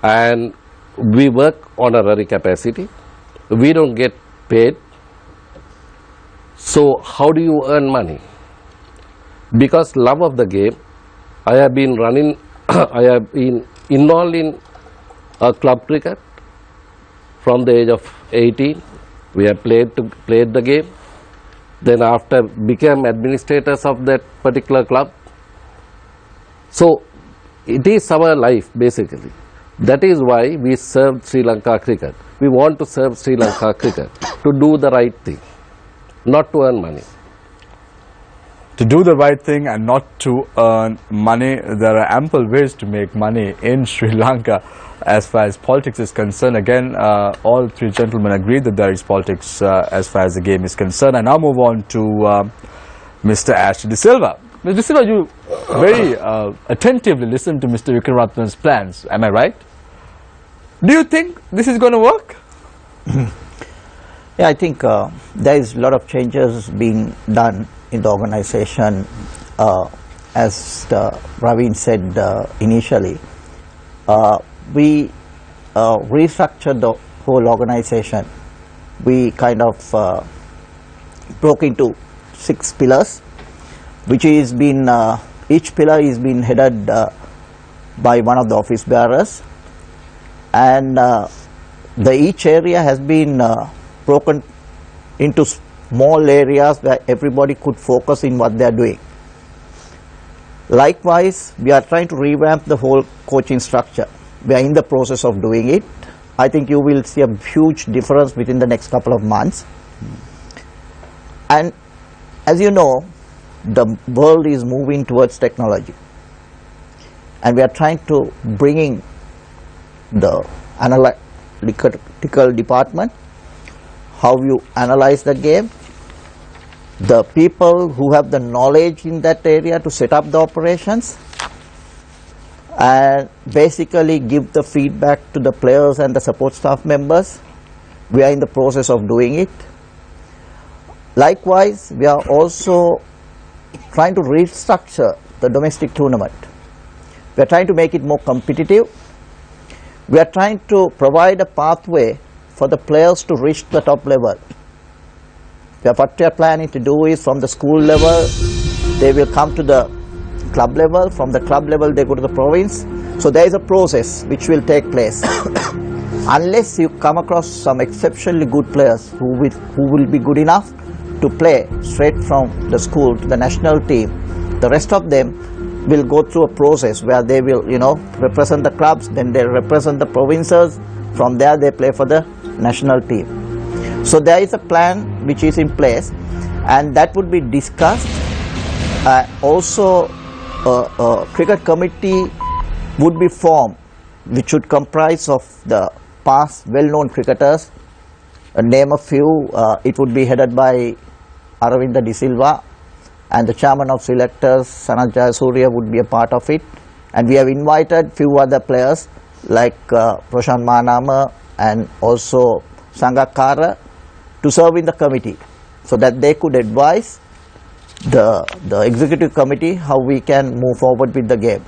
And we work on a honorary capacity. We don't get paid. So how do you earn money? Because love of the game, I have been involved in club cricket from the age of 18. We have played the game. Then after became administrators of that particular club. So it is our life basically. That is why we serve Sri Lanka Cricket. We want to serve Sri Lanka Cricket to do the right thing, not to earn money. To do the right thing and not to earn money. There are ample ways to make money in Sri Lanka as far as politics is concerned. Again, all three gentlemen agree that there is politics as far as the game is concerned. I now move on to Mr. Ashley De Silva. Mr. De Silva, you very attentively listened to Mr. Wickramaratne's plans. Am I right? Do you think this is going to work? Yeah, I think there is a lot of changes being done in the organization. As Ravin said initially, we restructured the whole organization. We kind of broke into 6 pillars, which is been each pillar is being headed by one of the office bearers, and each area has been broken into small areas where everybody could focus in what they are doing. Likewise, we are trying to revamp the whole coaching structure. We are in the process of doing it. I think you will see a huge difference within the next couple of months. And as you know, the world is moving towards technology, and we are trying to bring in the analytical department, how you analyze the game, the people who have the knowledge in that area to set up the operations, and basically give the feedback to the players and the support staff members. We are in the process of doing it. Likewise, we are also trying to restructure the domestic tournament. We are trying to make it more competitive. We are trying to provide a pathway for the players to reach the top level. What we are planning to do is, from the school level, they will come to the club level. From the club level, they go to the province. So there is a process which will take place. Unless you come across some exceptionally good players who will be good enough to play straight from the school to the national team, the rest of them will go through a process where they will, represent the clubs, then they represent the provinces. From there, they play for the national team. So there is a plan which is in place, and that would be discussed. Also, a cricket committee would be formed, which would comprise of the past well-known cricketers. Name a few. It would be headed by Aravinda De Silva, and the chairman of selectors, Sanat Jayasuriya, would be a part of it. And we have invited few other players like Prashant Manama and also Sangakkara to serve in the committee, so that they could advise the executive committee how we can move forward with the game.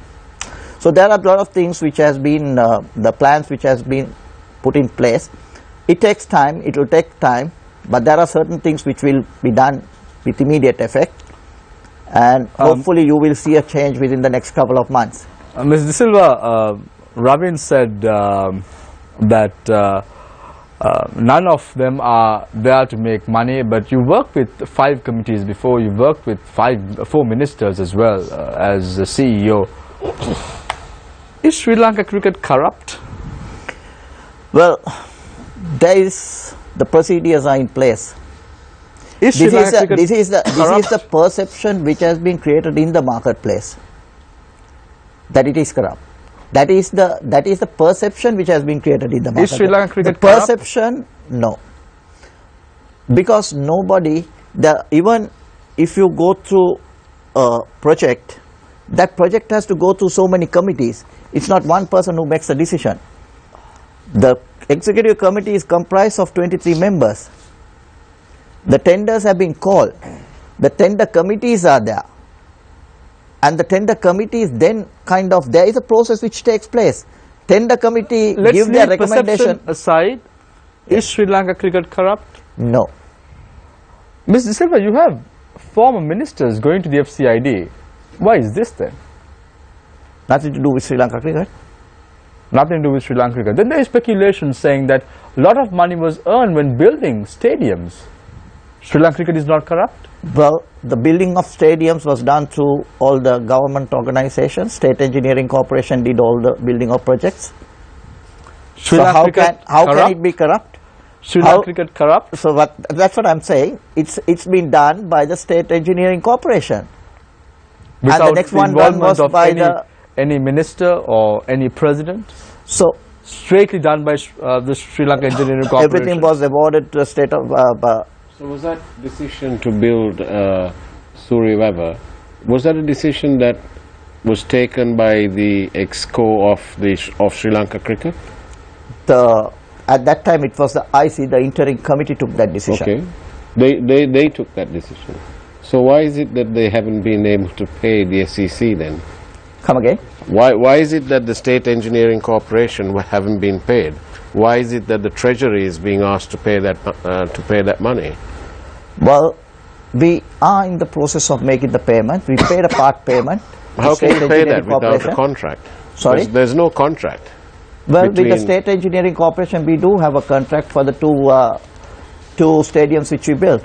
So there are a lot of things which has been, the plans which has been put in place. It takes time, it will take time, but there are certain things which will be done with immediate effect, and hopefully you will see a change within the next couple of months. Ms. De Silva, Ravin said that none of them are there to make money, but you worked with 5 committees before. You worked with 4 ministers as well as the CEO. Is Sri Lanka cricket corrupt? Well, the procedures are in place. This is the perception which has been created in the marketplace, that it is corrupt. That is the perception which has been created in the market. Is Sri Lanka cricket the perception corrupt? No, because nobody, even if you go through a project, that project has to go through so many committees. It's not one person who makes the decision. The executive committee is comprised of 23 members. The tenders have been called. The tender committees are there. And the tender committees then there is a process which takes place. Tender committee give their recommendation. Aside, is Sri Lanka cricket corrupt? No. Ms. De Silva, you have former ministers going to the FCID. Why is this then? Nothing to do with Sri Lanka cricket. Nothing to do with Sri Lanka cricket. Then there is speculation saying that a lot of money was earned when building stadiums. Sri Lanka cricket is not corrupt? Well, the building of stadiums was done through all the government organizations. State Engineering Corporation did all the building of projects. Sri So Lanka how can it be corrupt? Sri Lanka cricket corrupt? So that's what I'm saying. It's been done by the State Engineering Corporation. Without and the next one done was by any minister or any president? So straightly done by the Sri Lanka Engineering Corporation? Everything was awarded to the state of... So was that decision to build Surya, was that a decision that was taken by the EXCO of Sri Lanka cricket? At that time it was the IC, the interim committee, took that decision. Okay. They took that decision. So why is it that they haven't been able to pay the SEC then? Come again? Why is it that the State Engineering Corporation haven't been paid? Why is it that the Treasury is being asked to pay that money? Well, we are in the process of making the payment. We paid a part payment. How can you pay that without a contract? Sorry? There's no contract. Well, with the State Engineering Corporation, we do have a contract for the two stadiums which we built.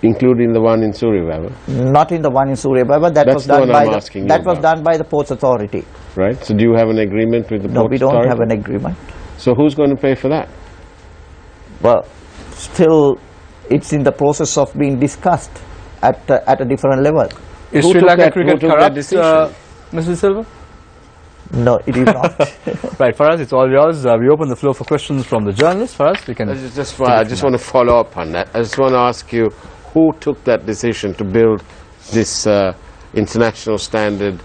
Including the one in Surya? Not in the one in Surya. That was done by the Ports Authority. Right. So do you have an agreement with the Ports Authority? No, we don't have an agreement. So who's going to pay for that? Well, still, it's in the process of being discussed at a different level. Is Sri Lanka cricket corrupt, Mr. Silva? No, it is not. Right, Faraz, it's all yours. We open the floor for questions from the journalists. Faraz, we can... I just want to follow up on that. I just want to ask you, who took that decision to build this international standard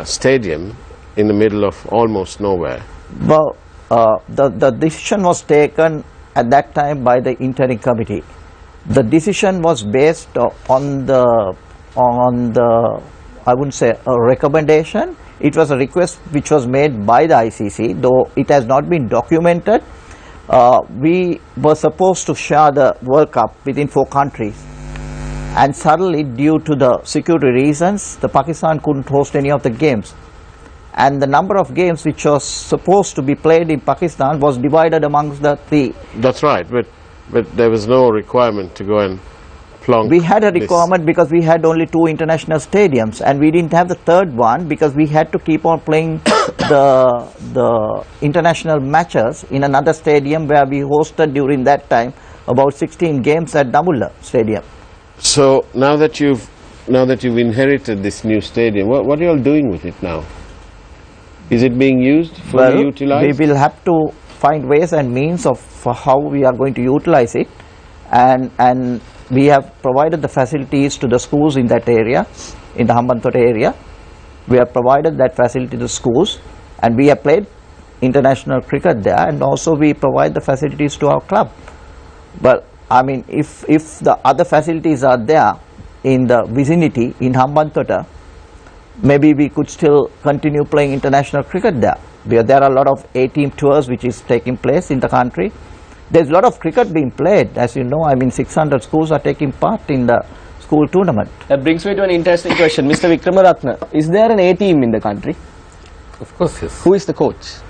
stadium in the middle of almost nowhere? Well, the decision was taken at that time by the interim committee. The decision was based on the I wouldn't say a recommendation. It was a request which was made by the ICC, though it has not been documented. We were supposed to share the World Cup within 4 countries, and suddenly, due to the security reasons, the Pakistan couldn't host any of the games, and the number of games which was supposed to be played in Pakistan was divided amongst the 3. That's right, but there was no requirement to go and plonk. We had a this. requirement because we had only 2 international stadiums, and we didn't have the third one because we had to keep on playing the international matches in another stadium where we hosted during that time about 16 games at Damulla Stadium. So now that you've inherited this new stadium, what are you all doing with it now? Is it being used, fully utilized? We will have to find ways and means of how we are going to utilize it, and we have provided the facilities to the schools in that area, in the Hambantota area. We have provided that facility to the schools, and we have played international cricket there, and also we provide the facilities to our club. But I mean, if the other facilities are there in the vicinity in Hambantota, maybe we could still continue playing international cricket there. There are a lot of A-team tours which is taking place in the country. There's a lot of cricket being played, as you know. I mean, 600 schools are taking part in the school tournament. That brings me to an interesting question. Mr. Vikramaratne, is there an A-team in the country? Of course, yes. Who is the coach?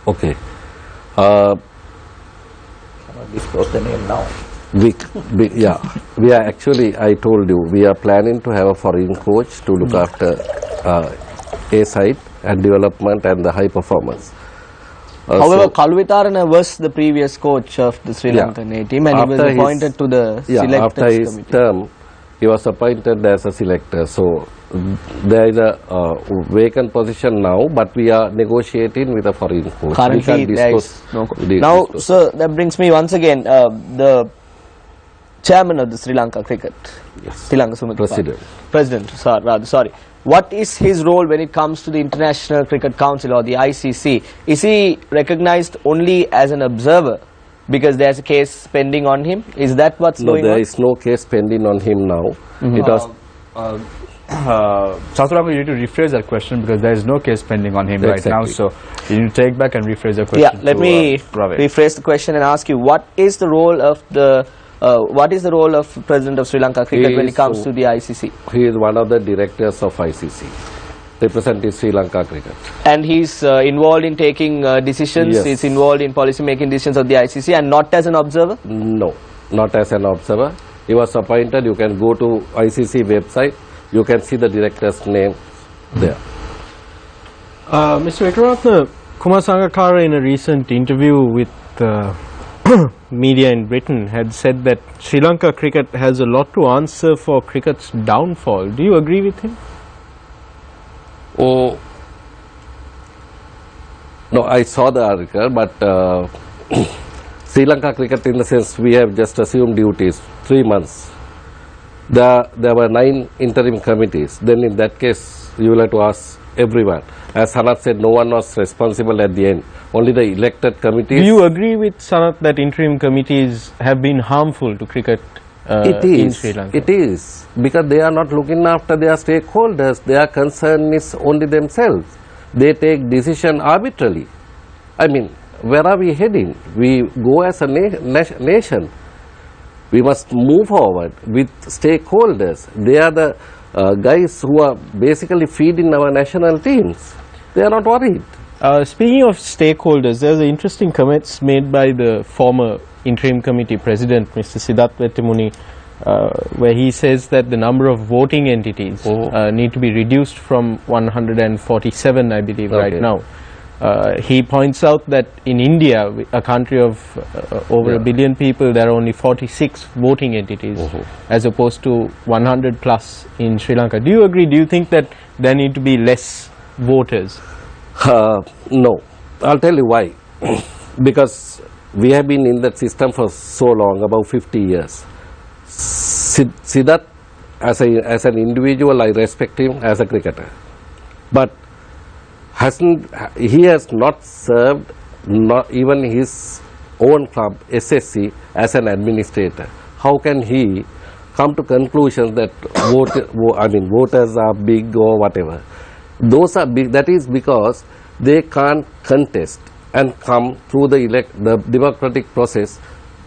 Okay. Cannot disclose the name now. We are actually, I told you, we are planning to have a foreign coach to look after A side and development and the high performance. However, Kalvitarana was the previous coach of the Sri Lankan A team, and he was appointed to the selectors after his committee. term, he was appointed as a selector. So there is a vacant position now, but we are negotiating with a foreign coach. Currently, there is no coach. Now, sir, that brings me once again the chairman of the Sri Lanka cricket, Sri Lanka Sumitra President, sorry. What is his role when it comes to the International Cricket Council or the ICC? Is he recognized only as an observer because there's a case pending on him? Is that what's going on? No, there is no case pending on him now. It was Chaturanga, you need to rephrase that question because there is no case pending on him right now. So you need to take back and rephrase the question. Yeah, let me rephrase the question and ask you: what is the role of the President of Sri Lanka Cricket when it comes to the ICC? He is one of the directors of ICC, representing Sri Lanka Cricket. And he's involved in taking decisions. Yes. He's involved in policy making decisions of the ICC, and not as an observer. No, not as an observer. He was appointed. You can go to ICC website. You can see the director's name there. Mr. Vikramaratne, Kumar Sangakkara in a recent interview with media in Britain had said that Sri Lanka cricket has a lot to answer for cricket's downfall. Do you agree with him? Oh, no, I saw the article, but Sri Lanka cricket, in the sense we have just assumed duties 3 months. There were 9 interim committees. Then in that case, you will have to ask everyone. As Sanat said, no one was responsible at the end. Only the elected committees. Do you agree with Sanat that interim committees have been harmful to cricket in Sri Lanka? It is, because they are not looking after their stakeholders. Their concern is only themselves. They take decision arbitrarily. I mean, where are we heading? We go as a nation. We must move forward with stakeholders. They are the guys who are basically feeding our national teams. They are not worried. Speaking of stakeholders, there's an interesting comments made by the former interim committee president, Mr. Siddharth Vettimuni, where he says that the number of voting entities need to be reduced from 147, I believe, right now. He points out that in India, a country of over a billion people, there are only 46 voting entities as opposed to 100 plus in Sri Lanka. Do you agree? Do you think that there need to be less voters? No. I'll tell you why. Because we have been in that system for so long, about 50 years. Siddharth, as an individual, I respect him as a cricketer. But he has not served not even his own club, SSC, as an administrator. How can he come to conclusions that voters are big or whatever? Those are big. That is because they can't contest and come through the democratic process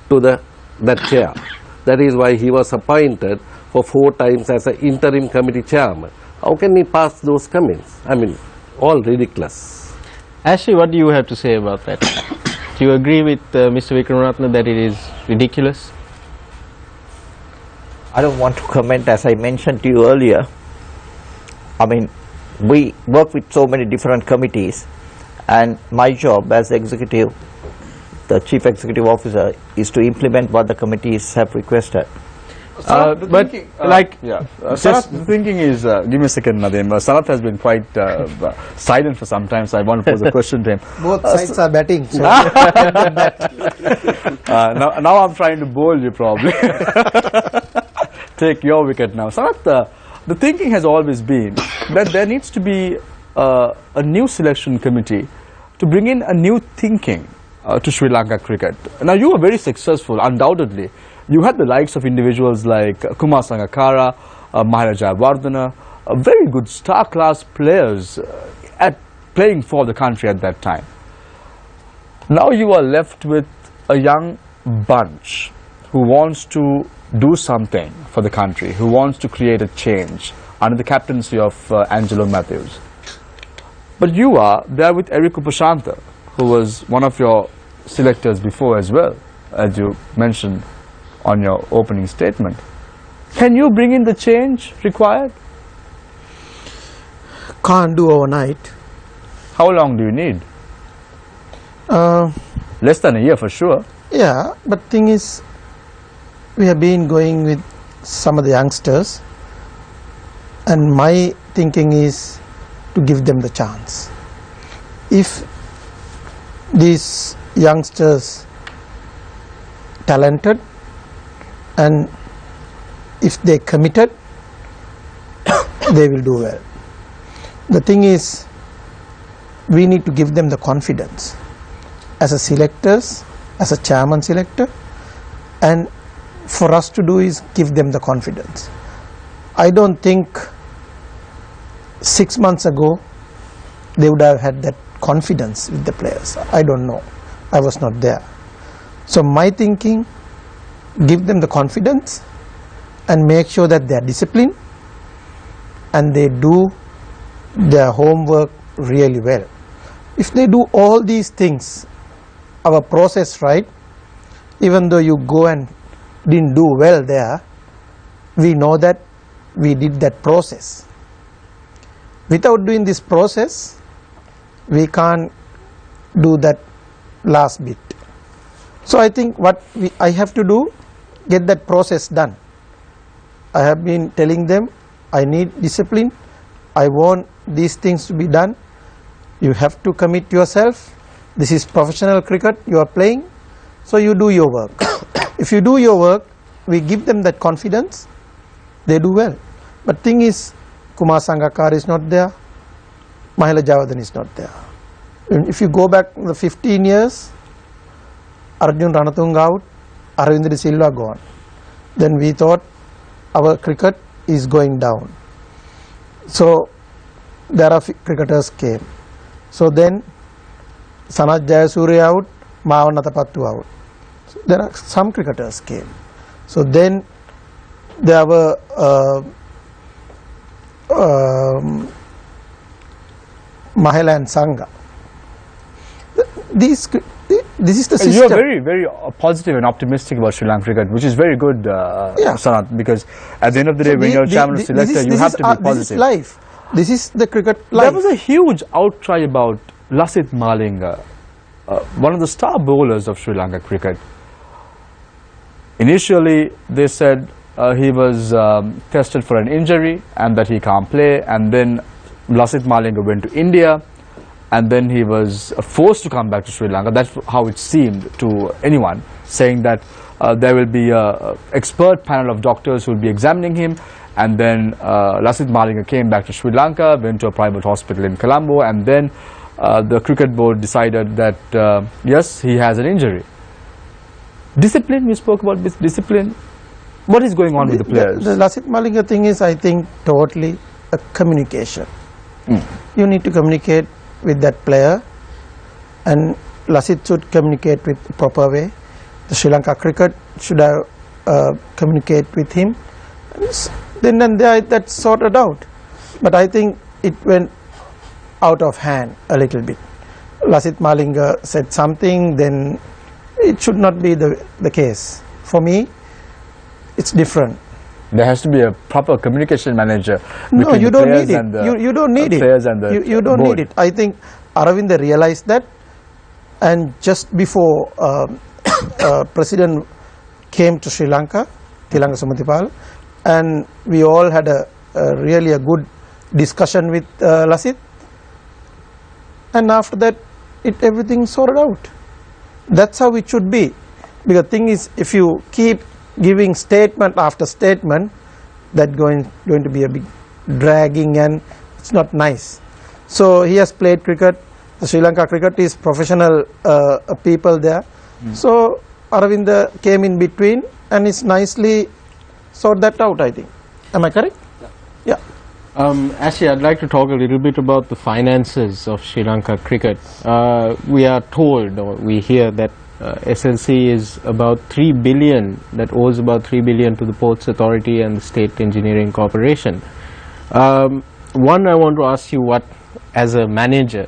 to that chair. That is why he was appointed for 4 times as an interim committee chairman. How can he pass those comments? All ridiculous. Ashley, what do you have to say about that? Do you agree with Mr. Vikramaratne that it is ridiculous? I don't want to comment, as I mentioned to you earlier. We work with so many different committees, and my job as executive, the chief executive officer, is to implement what the committees have requested. The thinking is, give me a second, Nadeem. Sanath has been quite silent for some time, so I want to pose a question to him. Both sides are batting. So now I'm trying to bowl you probably. Take your wicket now. Sanath, the thinking has always been that there needs to be a new selection committee to bring in a new thinking to Sri Lanka cricket. Now you were very successful, undoubtedly. You had the likes of individuals like Kumar Sangakkara, Mahela Jayawardena, very good star-class players at playing for the country at that time. Now you are left with a young bunch who wants to do something for the country, who wants to create a change under the captaincy of Angelo Matthews. But you are there with Eric Upashanta, who was one of your selectors before as well, as you mentioned on your opening statement. Can you bring in the change required? can't do overnight. How long do you need? Less than a year for sure. Yeah, but thing is, we have been going with some of the youngsters, and my thinking is to give them the chance. If these youngsters talented, and if they committed, they will do well. The thing is, we need to give them the confidence as a selectors, as a chairman selector, and for us to do is give them the confidence. I don't think 6 months ago they would have had that confidence with the players. I don't know, I was not there. So my thinking, give them the confidence and make sure that they are disciplined and they do their homework really well. If they do all these things, our process right, even though you go and didn't do well there, we know that we did that process. Without doing this process, we can't do that last bit. So I think what I have to do, get that process done. I have been telling them, I need discipline, I want these things to be done. You have to commit yourself. This is professional cricket you are playing, so you do your work. If you do your work, we give them that confidence, they do well. But thing is, Kumar Sangakkara is not there, Mahela Jayawardena is not there. And if you go back the 15 years, Arjun Ranatunga out, Aravind De Silva gone. Then we thought our cricket is going down. So there are cricketers came. So then Sanath Jayasuriya out, Mavanatapattu out. So there are some cricketers came. So then there were Mahela and Sangha. This is the system. You are very, very positive and optimistic about Sri Lankan cricket, which is very good, Sanath, because at the end of the day, when you're a chairman selector, you have to be positive. This is life. This is the cricket life. There was a huge outcry about Lasith Malinga, one of the star bowlers of Sri Lanka cricket. Initially, they said he was tested for an injury and that he can't play, and then Lasith Malinga went to India and then he was forced to come back to Sri Lanka. That's how it seemed to anyone, saying that there will be an expert panel of doctors who will be examining him, and then Lasith Malinga came back to Sri Lanka, went to a private hospital in Colombo, and then the cricket board decided that yes, he has an injury. Discipline, we spoke about this discipline. What is going on with the players? The Lasith Malinga thing is, I think, totally a communication. You need to communicate with that player, and Lasith should communicate with the proper way. The Sri Lanka cricket should have communicate with him. Then and there, that's sorted out. But I think it went out of hand a little bit. Lasith Malinga said something, then it should not be the case. For me, it's different. There has to be a proper communication manager. No, you the don't players need it. and the You don't need it. players and the You don't board. need it. I think Aravinda realized that, and just before President came to Sri Lanka, Tilanga Sumatipal, and we all had a really a good discussion with Lasith, and after that, everything sorted out. That's how it should be. Because the thing is, if you keep giving statement after statement, that's going to be a big dragging, and it's not nice. So he has played cricket. The Sri Lanka cricket is professional people there. So Aravinda came in between, and it's nicely sorted that out, I think. Am I correct? Yeah. Actually, I'd like to talk a little bit about the finances of Sri Lanka cricket. We are told, or we hear, that SLC is about 3 billion, that owes about 3 billion to the Ports Authority and the State Engineering Corporation. One, I want to ask you, what, as a manager,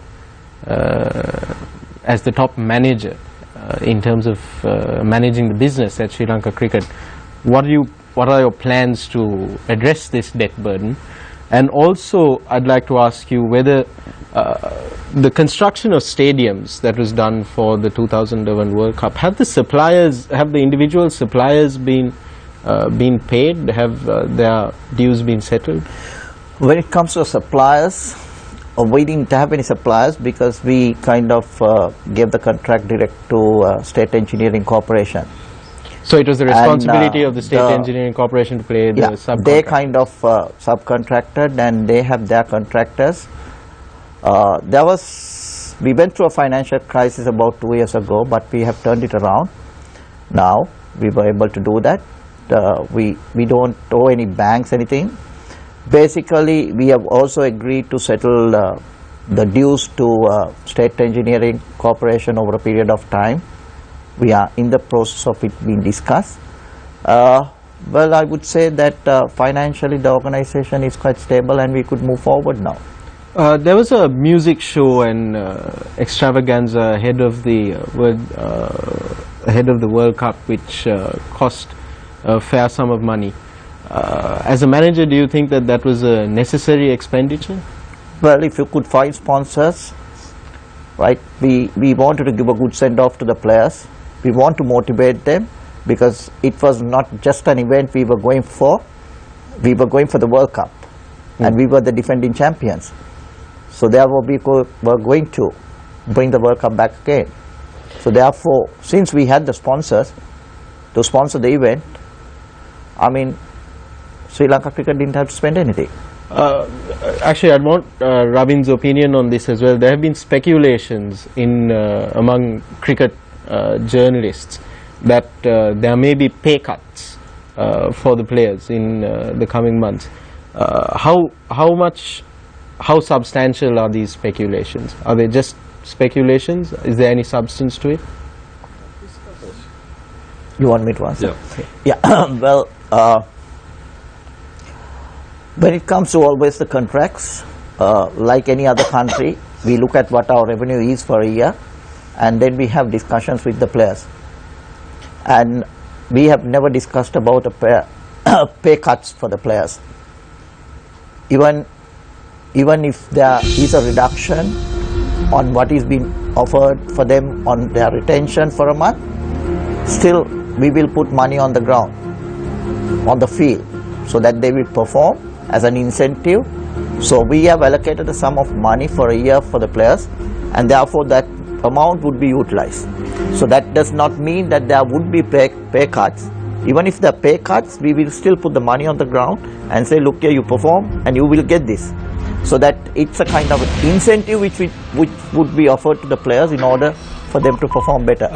as the top manager in terms of managing the business at Sri Lanka cricket, what are your plans to address this debt burden? And also, I'd like to ask you whether the construction of stadiums that was done for the 2011 World Cup, have the individual suppliers been paid? Have their dues been settled? When it comes to suppliers, we didn't have any suppliers because we kind of gave the contract direct to State Engineering Corporation. So it was the responsibility of the State Engineering Corporation to pay the subcontract. They kind of subcontracted, and they have their contractors. We went through a financial crisis about 2 years ago, but we have turned it around. Now we were able to do that. We don't owe any banks anything. Basically, we have also agreed to settle the dues to State Engineering Corporation over a period of time. We are in the process of it being discussed. Well, I would say that financially the organization is quite stable, and we could move forward now. There was a music show and extravaganza ahead of the World Cup, which cost a fair sum of money. As a manager, do you think that was a necessary expenditure? Well, if you could find sponsors, right? We wanted to give a good send-off to the players. We want to motivate them, because it was not just an event we were going for. We were going for the World Cup, and we were the defending champions. So therefore we were going to bring the World Cup back again. So therefore, since we had the sponsors to sponsor the event, I mean, Sri Lanka cricket didn't have to spend anything. Actually, I'd want Ravin's opinion on this as well. There have been speculations among cricket journalists that there may be pay cuts for the players in the coming months. How substantial are these speculations? Are they just speculations? Is there any substance to it? You want me to answer? Yeah. Yeah. Well, when it comes to always the contracts, like any other country, we look at what our revenue is for a year, and then we have discussions with the players. And we have never discussed about pay cuts for the players. Even if there is a reduction on what is being offered for them on their retention for a month, still we will put money on the ground, on the field, so that they will perform as an incentive So we have allocated a sum of money for a year for the players, and therefore that amount would be utilized. So that does not mean that there would be pay cuts. Even if there are pay cuts, we will still put the money on the ground and say, look here, you perform and you will get this. So that it's a kind of incentive which would be offered to the players in order for them to perform better.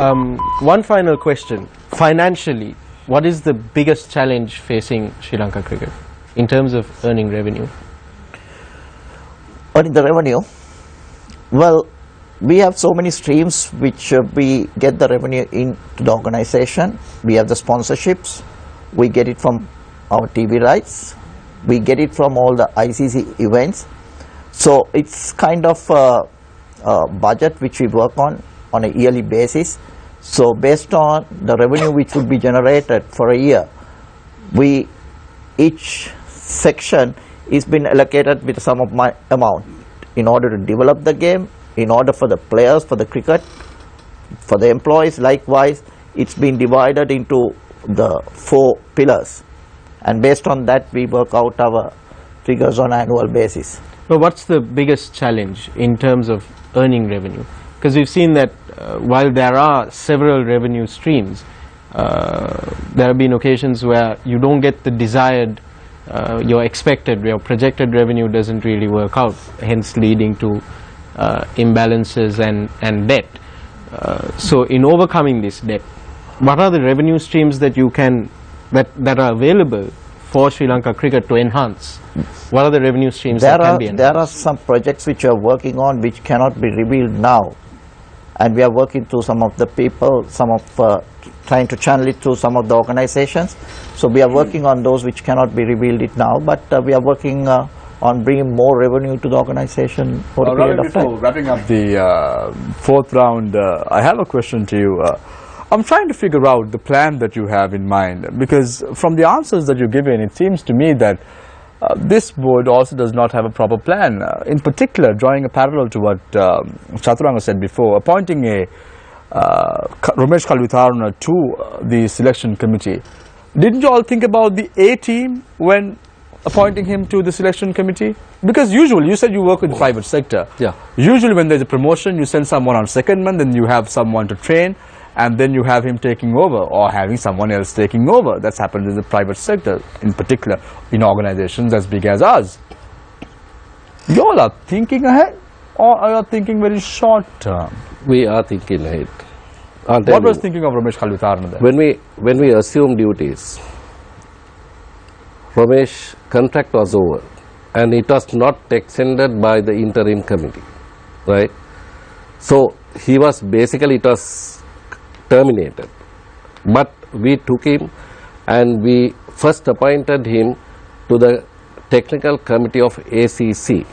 One final question. Financially, what is the biggest challenge facing Sri Lanka cricket in terms of earning revenue? Earning the revenue? Well, we have so many streams which we get the revenue into the organization. We have the sponsorships, we get it from our TV rights, we get it from all the ICC events. So it's kind of a budget which we work on a yearly basis. So based on the revenue which would be generated for a year, each section is been allocated with some of my amount in order to develop the game, in order for the players, for the cricket, for the employees. Likewise, it's been divided into the 4 pillars, and based on that we work out our figures on an annual basis. But what's the biggest challenge in terms of earning revenue? Because we've seen that while there are several revenue streams, there have been occasions where you don't get the desired, your expected, your projected revenue doesn't really work out, hence leading to imbalances and debt. So in overcoming this debt, what are the revenue streams that you can that are available for Sri Lanka cricket to enhance? What are the revenue streams that can be enhanced? There are some projects which we are working on which cannot be revealed now, and we are working through some of the people, trying to channel it through some of the organizations. So we are working on those which cannot be revealed it now, but we are working on bringing more revenue to the organization for a period of time. Before wrapping up the 4th round, I have a question to you. I'm trying to figure out the plan that you have in mind, because from the answers that you've given, it seems to me that this board also does not have a proper plan. In particular, drawing a parallel to what Chaturanga said before, appointing a Ramesh Kalwitharana to the selection committee. Didn't you all think about the A team when appointing him to the selection committee? Because usually, you said you work with the private sector. Yeah. Usually when there's a promotion, you send someone on secondment, then you have someone to train, and then you have him taking over or having someone else taking over. That's happened in the private sector, in particular in organizations as big as ours. You all are thinking ahead, or are you thinking very short term? We are thinking ahead. What was thinking of Ramesh Kalwitharana then? When we assumed duties, Ramesh contract was over and it was not extended by the interim committee, right? So he was basically, it was terminated, but we took him and we first appointed him to the technical committee of ACC.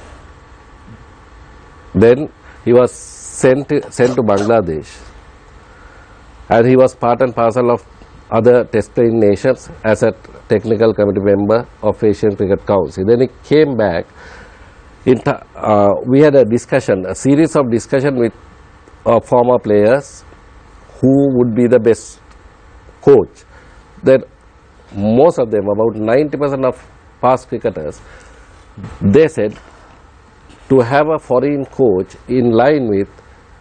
Then he was sent to Bangladesh, and he was part and parcel of other test playing nations as a technical committee member of Asian Cricket Council. Then he came back. We had a series of discussion with former players who would be the best coach. Then most of them, about 90% of past cricketers, they said to have a foreign coach in line with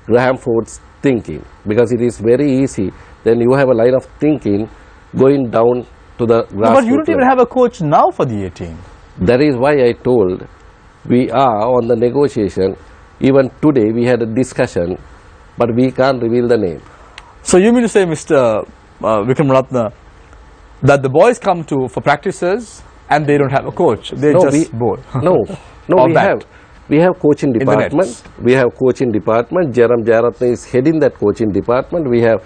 Graham Ford's thinking, because it is very easy. Then you have a line of thinking going down to the grassroots. But you don't even have a coach now for the 18. That is why I told we are on the negotiation. Even today we had a discussion, but we can't reveal the name. So you mean to say, Mr. Vikram Ratna, that the boys come for practices and they don't have a coach? They just bowl. No, we have coaching department. We have coaching department. Jaram Jayaratne is heading that coaching department. We have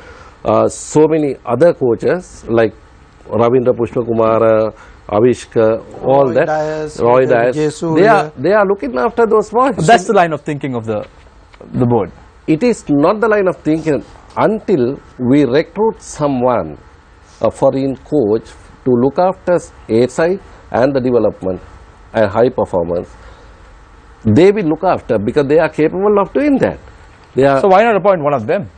so many other coaches like Ravindra Pushpakumara, Avishka, all Roy that. Dias, Roy Dias. Jesuriya. They are looking after those boys. That's the line of thinking of the board. It is not the line of thinking until we recruit someone, a foreign coach, to look after A side and the development and high performance. They will look after, because they are capable of doing that. So why not appoint one of them?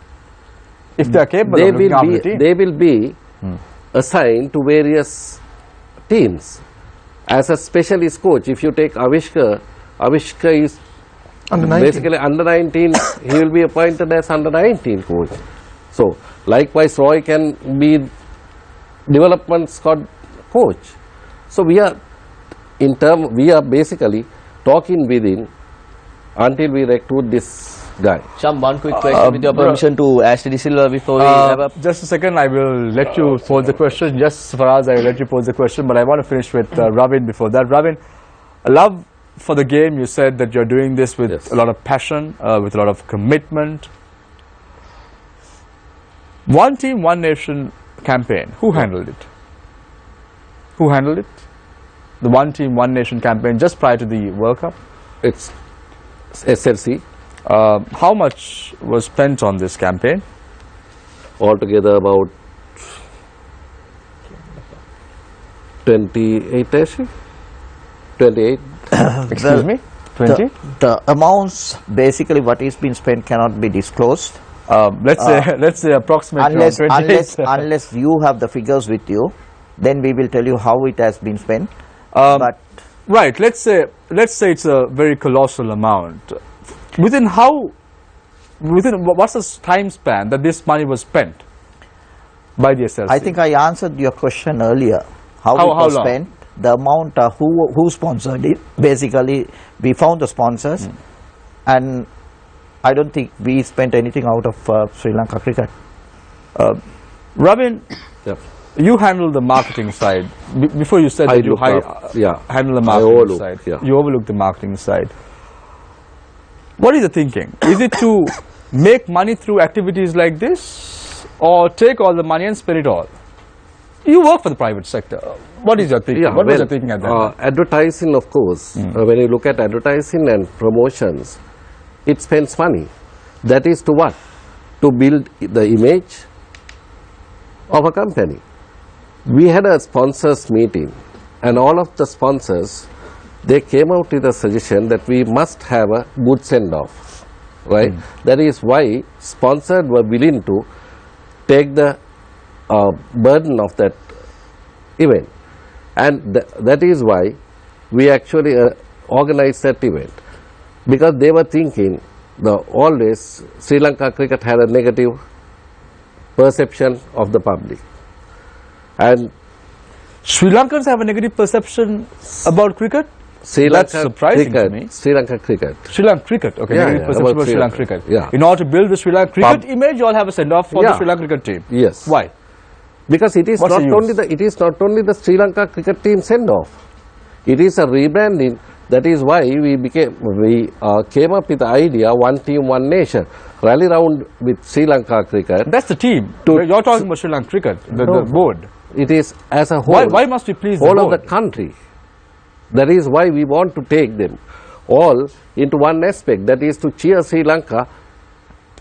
If they are capable of looking after the team. They will be assigned to various teams as a specialist coach. If you take Avishka, Avishka is Under 19. basically under 19, he will be appointed as under 19 coach. So likewise Roy can be development squad coach. So we are basically talking within until we recruit this guy. Sham, one quick question with your permission to Ashley De Silva before we wrap up. Just a second, I will let you pose the question. Just Faraz, I will let you pose the question, but I want to finish with Ravin before that. Ravin, love for the game, you said that you're doing this with Yes. a lot of passion, with a lot of commitment. One team, one nation campaign, who handled it? Who handled it? The one team, one nation campaign just prior to the World Cup? It's SLC. How much was spent on this campaign? Altogether about 28, actually. 28. Excuse me? 20? The amounts, basically what is being spent cannot be disclosed Let's say approximately unless, 28. unless you have the figures with you, then we will tell you how it has been spent. But Right, let's say it's a very colossal amount. Within what's the time span that this money was spent by the SLC? I think I answered your question earlier. How it was long? spent, the amount, who sponsored it. Basically, we found the sponsors, and I don't think we spent anything out of Sri Lanka cricket. Ravin, Yep. you handle the marketing side. Before you said I that you look up, yeah. handle the I marketing overlook, side. yeah. You overlook the marketing side. What is the thinking? Is it to make money through activities like this, or take all the money and spend it all? You work for the private sector. What is your thinking? Yeah, What was your thinking at that time? advertising, of course, when you look at advertising and promotions, it spends money. That is to what? To build the image of a company. We had a sponsors meeting, and all of the sponsors, they came out with a suggestion that we must have a good send-off, right? That is why sponsors were willing to take the burden of that event, and that is why we actually organized that event, because they were thinking always Sri Lanka cricket had a negative perception of the public, and Sri Lankans have a negative perception about cricket? Sri That's Lanka surprising cricket, to me. Sri Lanka cricket. Sri Lanka cricket, okay, Yeah, negative yeah, perception about about Sri Sri Lanka Lanka. cricket. Yeah. In order to build the Sri Lanka cricket image, you all have a send-off for the Yeah. Sri Lanka cricket team. Yes. Why? Because it is What's not the only use? it is not only the Sri Lanka cricket team send off. It is a rebranding. That is why we came up with the idea, one team, one nation, rally round with Sri Lanka cricket. That's the team. To- You're talking about Sri Lanka cricket, the board. It is as a whole. Why must we please the whole of board? the country? That is why we want to take them all into one aspect. That is to cheer Sri Lanka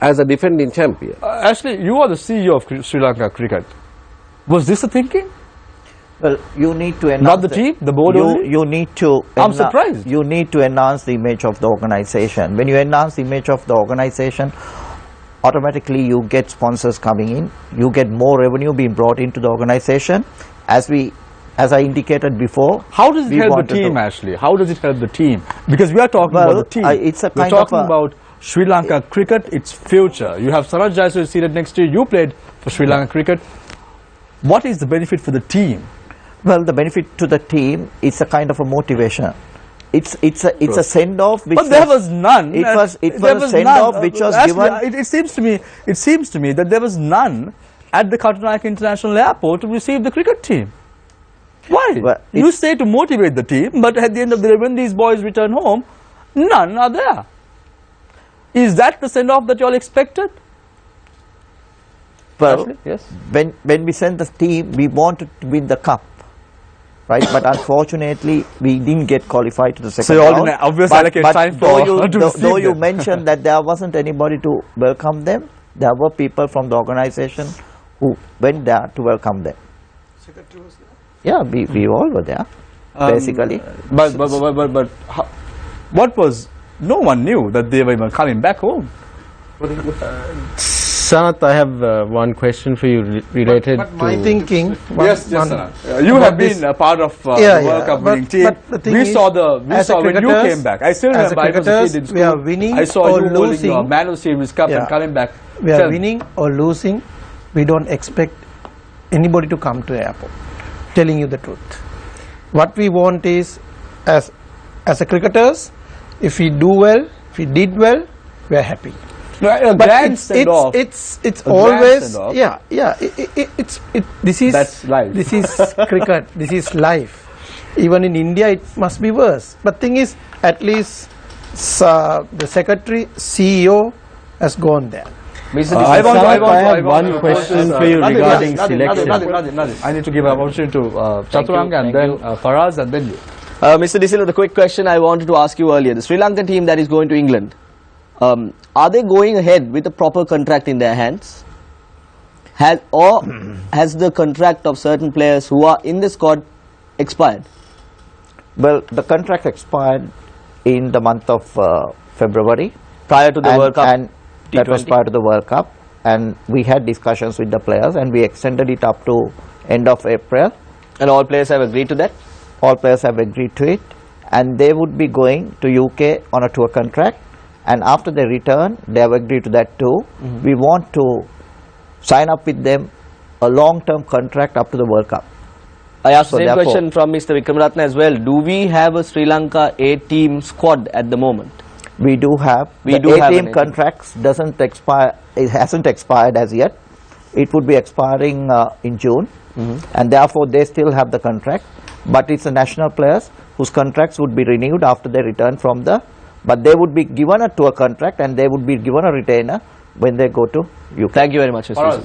as a defending champion. Ashley, you are the CEO of Sri Lanka cricket. Was this the thinking? Well, you need to enhance Not the team, the board only? You need to. I'm surprised. You need to enhance the image of the organization. When you enhance the image of the organization, automatically you get sponsors coming in. You get more revenue being brought into the organization. As I indicated before. How does it we help the wanted team, to- Ashley? How does it help the team? Because we are talking Well, about the team. it's a We're kind of talking a- about Sri Lanka cricket, its future. You have Saraj Jayasuriya seated next to you. You played for Sri Lanka cricket. What is the benefit for the team? Well, the benefit to the team is a kind of a motivation. It's a send off. But there was none. It was There a send off which was Ashley, given. It seems to me that there was none at the Katunayake International Airport to receive the cricket team. Why? Well, You say to motivate the team, but at the end of the day, when these boys return home, none are there. Is that the send off that you all expected? Well, Ashley, yes. when we sent the team, we wanted to win the cup, right? But unfortunately, we didn't get qualified to the second So you all round. didn't obviously allocate time though for- you, to though receive you them. mentioned that there wasn't anybody to welcome them, there were people from the organization who went there to welcome them. Yeah, we all were there, basically. But how, what was? No one knew that they were even coming back home. Sanath, I have one question for you related but my to... thinking... Yes, you have been a part of the World Cup winning team. But the thing We is, saw when you came back. I still as a remember I was a kid in cricketers, school. we are winning I saw or you holding losing. your Man of Series Cup and coming back. We are Tell me. winning or losing. We don't expect anybody to come to the airport. Telling you the truth. What we want is, as a cricketers, if we do well, if we did well, we are happy. A But grand send-off. it's A always grand yeah. This is That's life. This is cricket. This is life. Even in India, it must be worse. But thing is, at least the secretary, CEO has gone there. I have one question for you regarding selection. I need to give an opportunity to Chaturanga and then Faraz and then you. Mr. Disilo, the quick question I wanted to ask you earlier. The Sri Lankan team that is going to England, are they going ahead with a proper contract in their hands? Has the contract of certain players who are in the squad expired? Well, the contract expired in the month of February. Prior to the World Cup? And that was T20? prior to the World Cup. And we had discussions with the players and we extended it up to end of April. And all players have agreed to that? All players have agreed to it. And they would be going to UK on a tour contract. And after they return, they have agreed to that too. We want to sign up with them a long-term contract up to the World Cup. I asked So the same therefore- question from Mr. Vikramatne as well. Do we have a Sri Lanka A-team squad at the moment? We do have. We The do have A-team an A-team. contracts doesn't expire. It hasn't expired as yet. It would be expiring in June, and therefore they still have the contract. But it's the national players whose contracts would be renewed after they return from the. But they would be given a tour contract and they would be given a retainer when they go to UK. Thank you very much, Mr.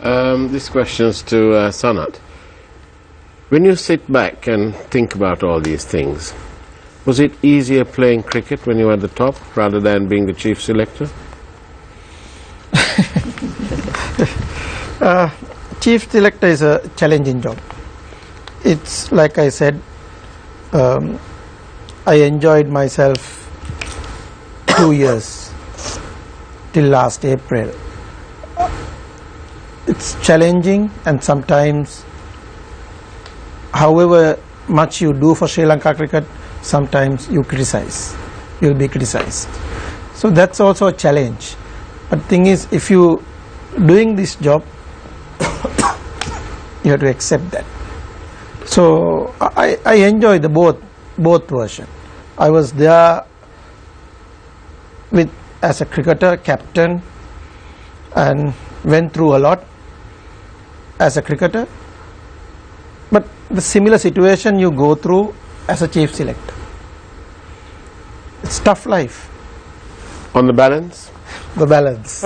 Disilo. This question's to Sanath. When you sit back and think about all these things, was it easier playing cricket when you were at the top rather than being the chief selector? Chief selector is a challenging job. It's like I said, I enjoyed myself 2 years till last April. It's challenging, and sometimes however much you do for Sri Lanka cricket, sometimes you'll be criticized. So that's also a challenge. But thing is, if you doing this job, you have to accept that. So I enjoy the both version. I was there as a cricketer, captain, and went through a lot as a cricketer. But the similar situation you go through as a chief selector. It's tough life. On the balance? The balance.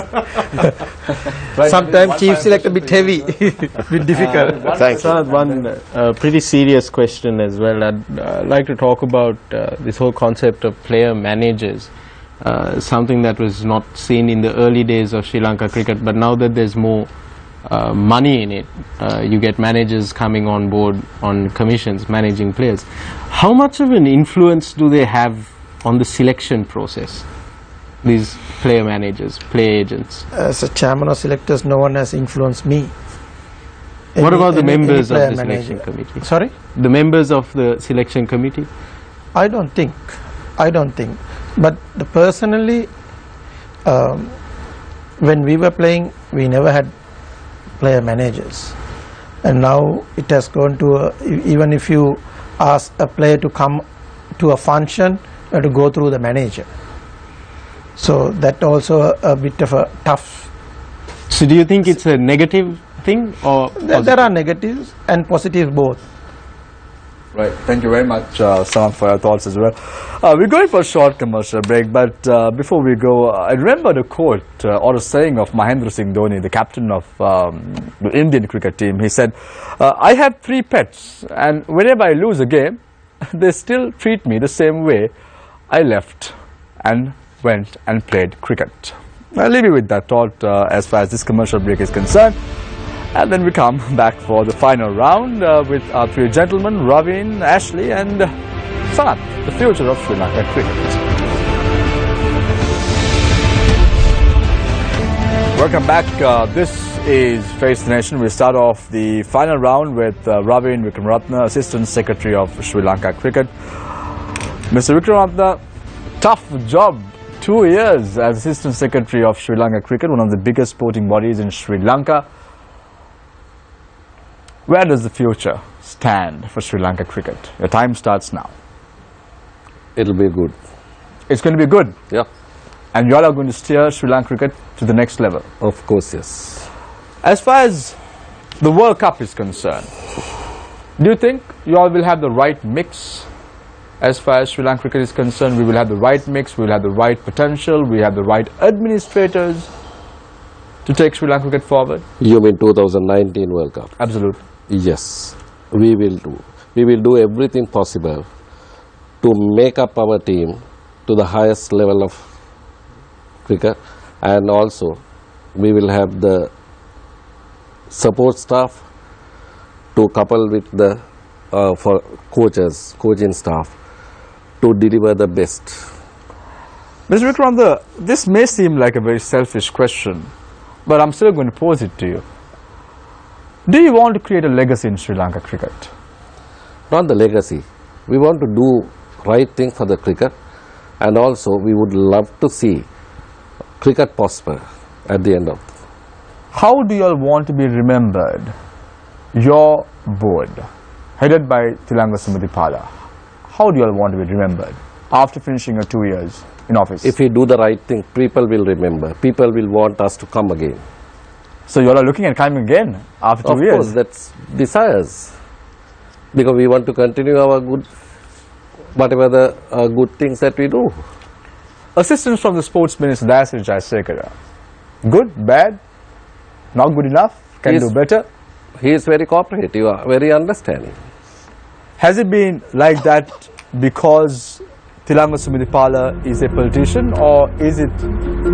Sometimes chief selector a bit heavy, bit difficult. Thanks. Sanath, one pretty serious question as well. I'd like to talk about this whole concept of player managers, something that was not seen in the early days of Sri Lanka cricket, but now that there's more money in it, you get managers coming on board on commissions, managing players. How much of an influence do they have on the selection process, these player managers, play agents? As a chairman of selectors, no one has influenced me. What about the members of player the selection manager. committee? Sorry? The members of the selection committee? I don't think. But personally, when we were playing, we never had player managers. And now it has gone to, even if you ask a player to come to a function, you have to go through the manager. So that also a bit of a tough. So do you think it's a negative thing or There are negatives and positives both. Right. Thank you very much, Sanath, for your thoughts as well. We're going for a short commercial break, but before we go, I remember the quote or the saying of Mahendra Singh Dhoni, the captain of the Indian cricket team. He said, I have 3 pets, and whenever I lose a game, they still treat me the same way I left and went and played cricket. I'll leave you with that thought as far as this commercial break is concerned. And then we come back for the final round with our 3 gentlemen, Ravin, Ashley and Sanath, the future of Sri Lanka cricket. Welcome back. This is Face the Nation. We start off the final round with Ravin Wickramaratne, Assistant Secretary of Sri Lanka Cricket. Mr. Wickramaratne, tough job. 2 years as Assistant Secretary of Sri Lanka Cricket, one of the biggest sporting bodies in Sri Lanka. Where does the future stand for Sri Lanka Cricket? Your time starts now. It'll be good. It's going to be good. Yeah, And you all are going to steer Sri Lanka cricket to the next level. of course, yes. As far as the World Cup is concerned, do you think you all will have the right mix? As far as Sri Lanka cricket is concerned, we will have the right mix, we will have the right potential, we have the right administrators to take Sri Lanka cricket forward? You mean 2019 World Cup? Absolutely. Yes, we will do. We will do everything possible to make up our team to the highest level of cricket, and also we will have the support staff to couple with the for coaching staff to deliver the best. Mr. Wickramaratne, this may seem like a very selfish question, but I'm still going to pose it to you. Do you want to create a legacy in Sri Lanka cricket? Not the legacy. We want to do right thing for the cricket, and also we would love to see cricket prosper at the end of. How do you all want to be remembered? Your board, headed by Tilanga Sumadipala, how do you all want to be remembered after finishing your 2 years in office? If we do the right thing, people will remember. People will want us to come again. So you all are looking at coming again after 2 Of years? course, that's desires. Because we want to continue our good, whatever the good things that we do. Assistance from the Sports Minister, Dayasri Jayasekara. Good, bad, not good enough, can Yes. do better. He is very cooperative, very understanding. Has it been like that because Tilanga Sumadipala is a politician, or is it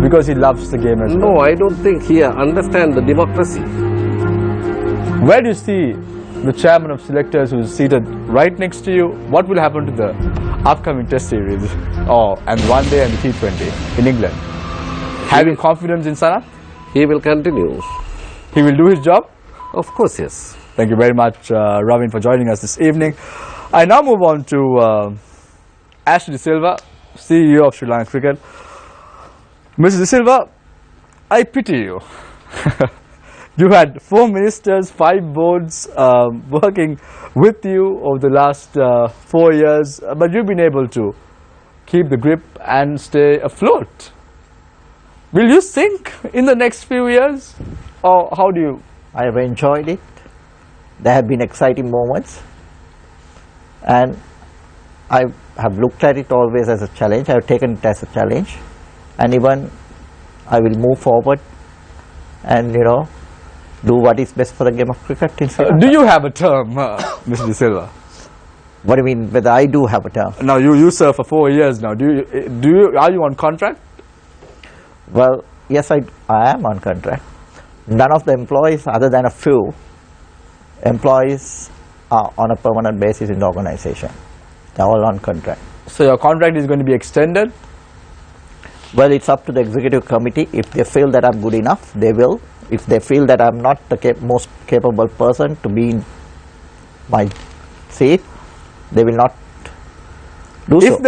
because he loves the game as well? No, I don't think he understands the democracy. Where do you see the chairman of selectors who is seated right next to you? What will happen to the upcoming test series and one day and the T20 in England? Having confidence in Sanath? He will continue. He will do his job? Of course, yes. Thank you very much, Ravin, for joining us this evening. I now move on to Ashley De Silva, CEO of Sri Lanka Cricket. Mrs. De Silva, I pity you. You had 4 ministers, 5 boards working with you over the last 4 years, but you've been able to keep the grip and stay afloat. Will you sink in the next few years, or how do you? I have enjoyed it. There have been exciting moments, and I have looked at it always as a challenge. I have taken it as a challenge, and even I will move forward and do what is best for the game of cricket in Sri Lanka. Do you have a term, Mr. De Silva? What do you mean whether I do have a term? Now you serve for 4 years now. Are you on contract? Well, yes, I am on contract. None of the employees, other than a few employees, are on a permanent basis in the organization. They're all on contract. So your contract is going to be extended? Well, it's up to the executive committee. If they feel that I'm good enough, they will. If they feel that I'm not the most capable person to be in my seat, they will not do so. If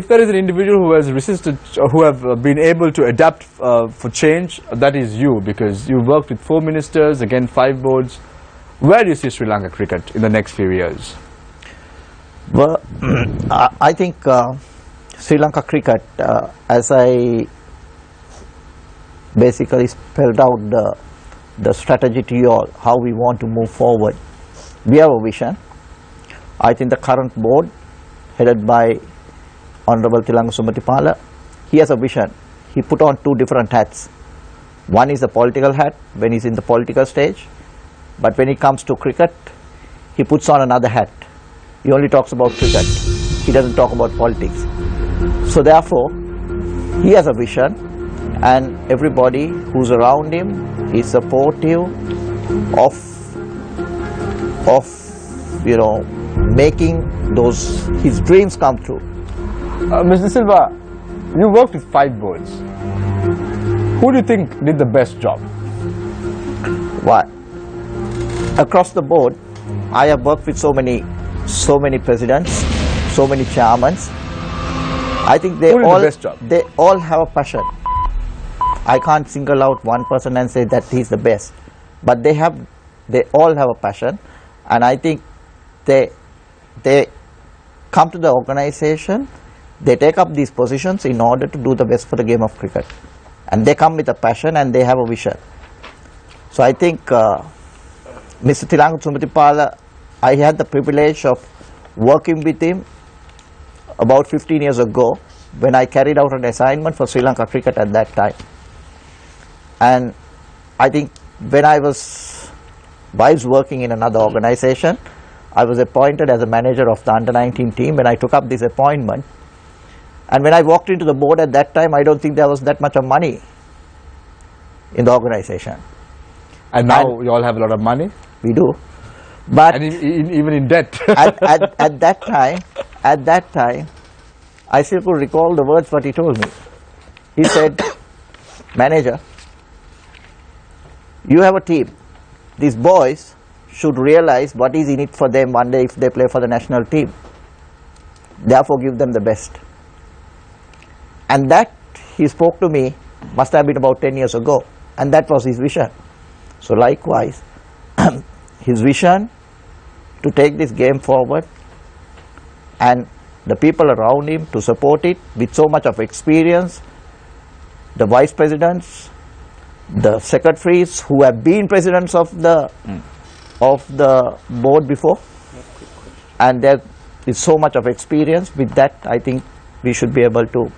there is an individual who has resisted, who have been able to adapt for change, that is you, because you worked with 4 ministers, again 5 boards. Where do you see Sri Lanka cricket in the next few years? Well, I think Sri Lanka cricket, as I basically spelled out the strategy to you all, how we want to move forward. We have a vision. I think the current board, headed by Honorable Tilanga Sumadipala, he has a vision. He put on 2 different hats. One is the political hat when he's in the political stage, but when it comes to cricket, he puts on another hat. He only talks about cricket. He doesn't talk about politics. So therefore, he has a vision, and everybody who's around him is supportive of making his dreams come true. Mr. Silva, you worked with 5 boards. Who do you think did the best job? What? Across the board, I have worked with so many presidents, so many chairmen. I think Who did the best job? they all have a passion. I can't single out one person and say that he's the best, but they all have a passion, and I think they come to the organization, they take up these positions in order to do the best for the game of cricket, and they come with a passion and they have a vision. So I think Mr. Tilanka Sumatipala, I had the privilege of working with him about 15 years ago when I carried out an assignment for Sri Lanka cricket at that time. And I think when I was working in another organization, I was appointed as a manager of the under-19 team when I took up this appointment. And when I walked into the board at that time, I don't think there was that much of money in the organization. And now you all have a lot of money? We do. But And even in debt. at that time, I still could recall the words what he told me. He said, "Manager, you have a team. These boys should realize what is in it for them one day if they play for the national team. Therefore, give them the best." And that he spoke to me must have been about 10 years ago, and that was his vision. So likewise, his vision to take this game forward and the people around him to support it with so much of experience, the vice presidents, the secretaries who have been presidents of the board before, and there is so much of experience. With that, I think we should be able to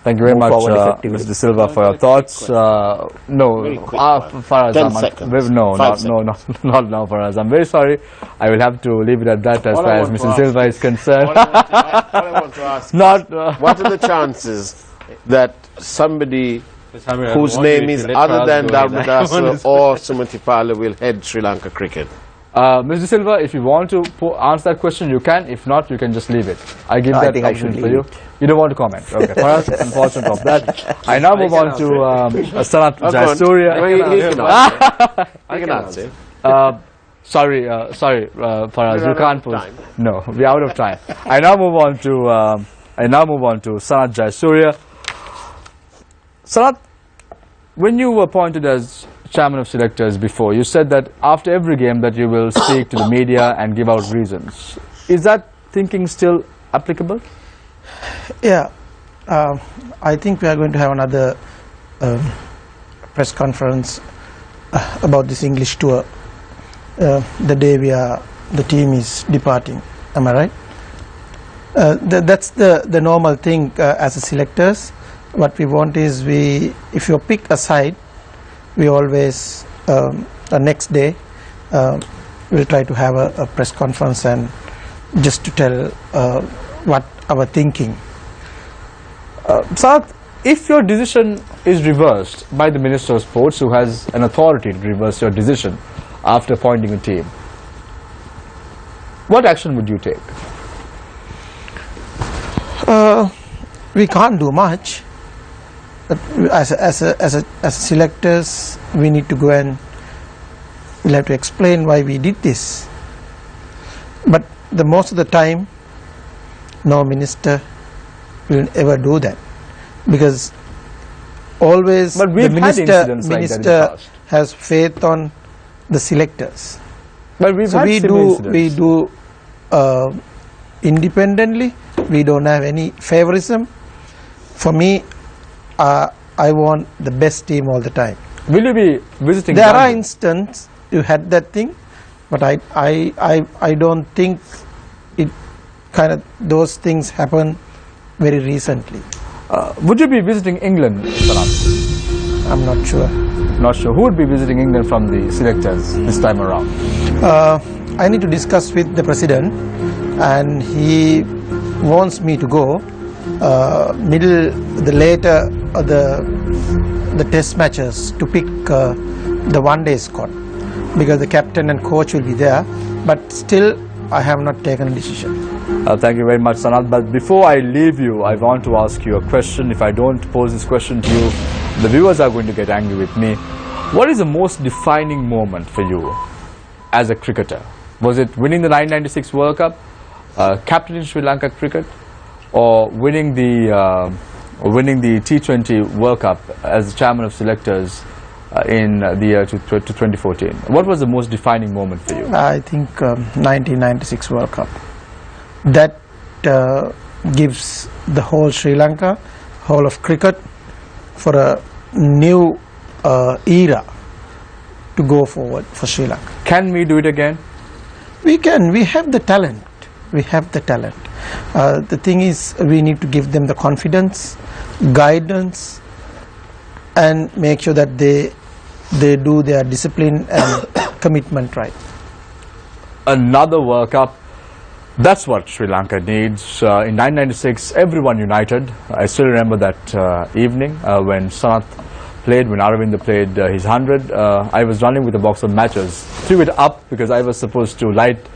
Thank you very move much, forward effectively. Mr. Silva, for your thoughts. No, Faraz 10 Ahmad, seconds. no, 5 not now, Faraz. I'm very sorry. I will have to leave it at that as What far I as want to Mr. ask Silva is concerned. What I want to ask Not. what are the chances that somebody whose name is other than Dharmadasa or Sumatipala will head Sri Lanka cricket? Mr. Silva, if you want to answer that question, you can. If not, you can just leave it. I give that think I option should for leave you. it. You don't want to comment. Okay. Perhaps unfortunate of that. I now move on to Sanat Jayasuriya. I can answer. Sorry, Faraz, you can't put. No, we're out of time. I now move on to Sanat Jayasuriya. Sanat, when you were appointed as chairman of selectors before, you said that after every game that you will speak to the media and give out reasons. Is that thinking still applicable? Yeah, I think we are going to have another press conference about this English tour the day the team is departing. Am I right? That's the normal thing as a selectors. What we want is if you pick a side, we always the next day we'll try to have a press conference and just to tell what our thinking. Sanat, if your decision is reversed by the Minister of Sports, who has an authority to reverse your decision after appointing a team, what action would you take? We can't do much. But as selectors, we need to go and we'll have to explain why we did this. But the most of the time, no minister will ever do that, because always But we've the had incidents like that in the minister past. has faith on the selectors. But we've So had we similar do incidents. independently. We don't have any favorism. For me, I want the best team all the time. Will you be visiting There are London? instances you had that thing, but I don't think it kind of those things happen very recently. Would you be visiting England, Sanat? I'm not sure. Not sure. Who would be visiting England from the selectors this time around? I need to discuss with the president, and he wants me to go later the test matches to pick the one-day squad, because the captain and coach will be there. But still, I have not taken a decision. Thank you very much, Sanat. But before I leave you, I want to ask you a question. If I don't pose this question to you, The viewers are going to get angry with me. What is the most defining moment for you as a cricketer? Was it winning the 1996 World Cup, captaining Sri Lanka cricket, or winning the T20 World Cup as the chairman of selectors in the year to 2014? What was the most defining moment for you? I think 1996 World Cup. That gives the whole Sri Lanka, whole of cricket, for a new era to go forward for Sri Lanka. Can we do it again? We can. We have the talent. We have the talent. The thing is, we need to give them the confidence, guidance, and make sure that they do their discipline and commitment right. Another World Cup. That's what Sri Lanka needs. In 1996, everyone united. I still remember that evening when Sanath played, when Aravinda played his 100. I was running with a box of matches, threw it up because I was supposed to light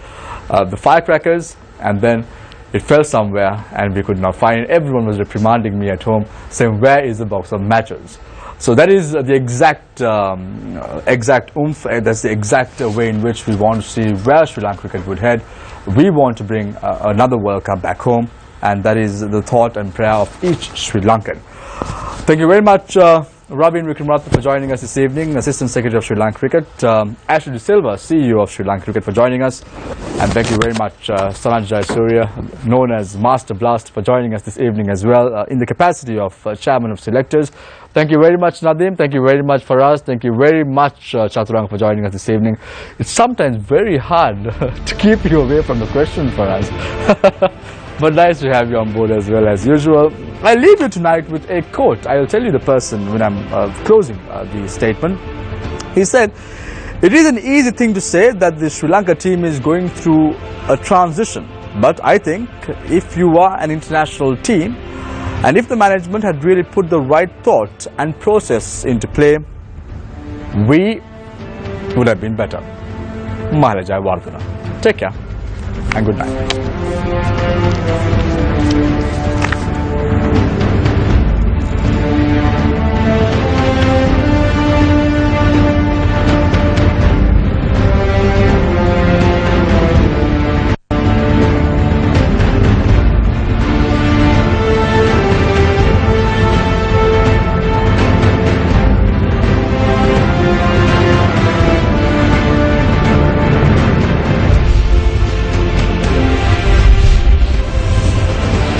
the firecrackers, and then it fell somewhere and we could not find it. Everyone was reprimanding me at home, saying, where is the box of matches? So that is the exact oomph, that's the exact way in which we want to see where Sri Lanka cricket would head. We want to bring another World Cup back home, and that is the thought and prayer of each Sri Lankan. Thank you very much, Ravin Wickramaratne, for joining us this evening, Assistant Secretary of Sri Lanka Cricket, Ashley De Silva, CEO of Sri Lanka Cricket, for joining us, and thank you very much, Sanat Jayasuriya, known as Master Blast, for joining us this evening as well, in the capacity of Chairman of Selectors. Thank you very much, Nadim. Thank you very much, Faraz. Thank you very much, Chaturang, for joining us this evening. It's sometimes very hard to keep you away from the question, Faraz. But nice to have you on board as well as usual. I leave you tonight with a quote. I'll tell you the person when I'm closing the statement. He said, "It is an easy thing to say that the Sri Lanka team is going through a transition. But I think if you are an international team, and if the management had really put the right thought and process into play, we would have been better." Maharajai Vardhana. Take care and good night.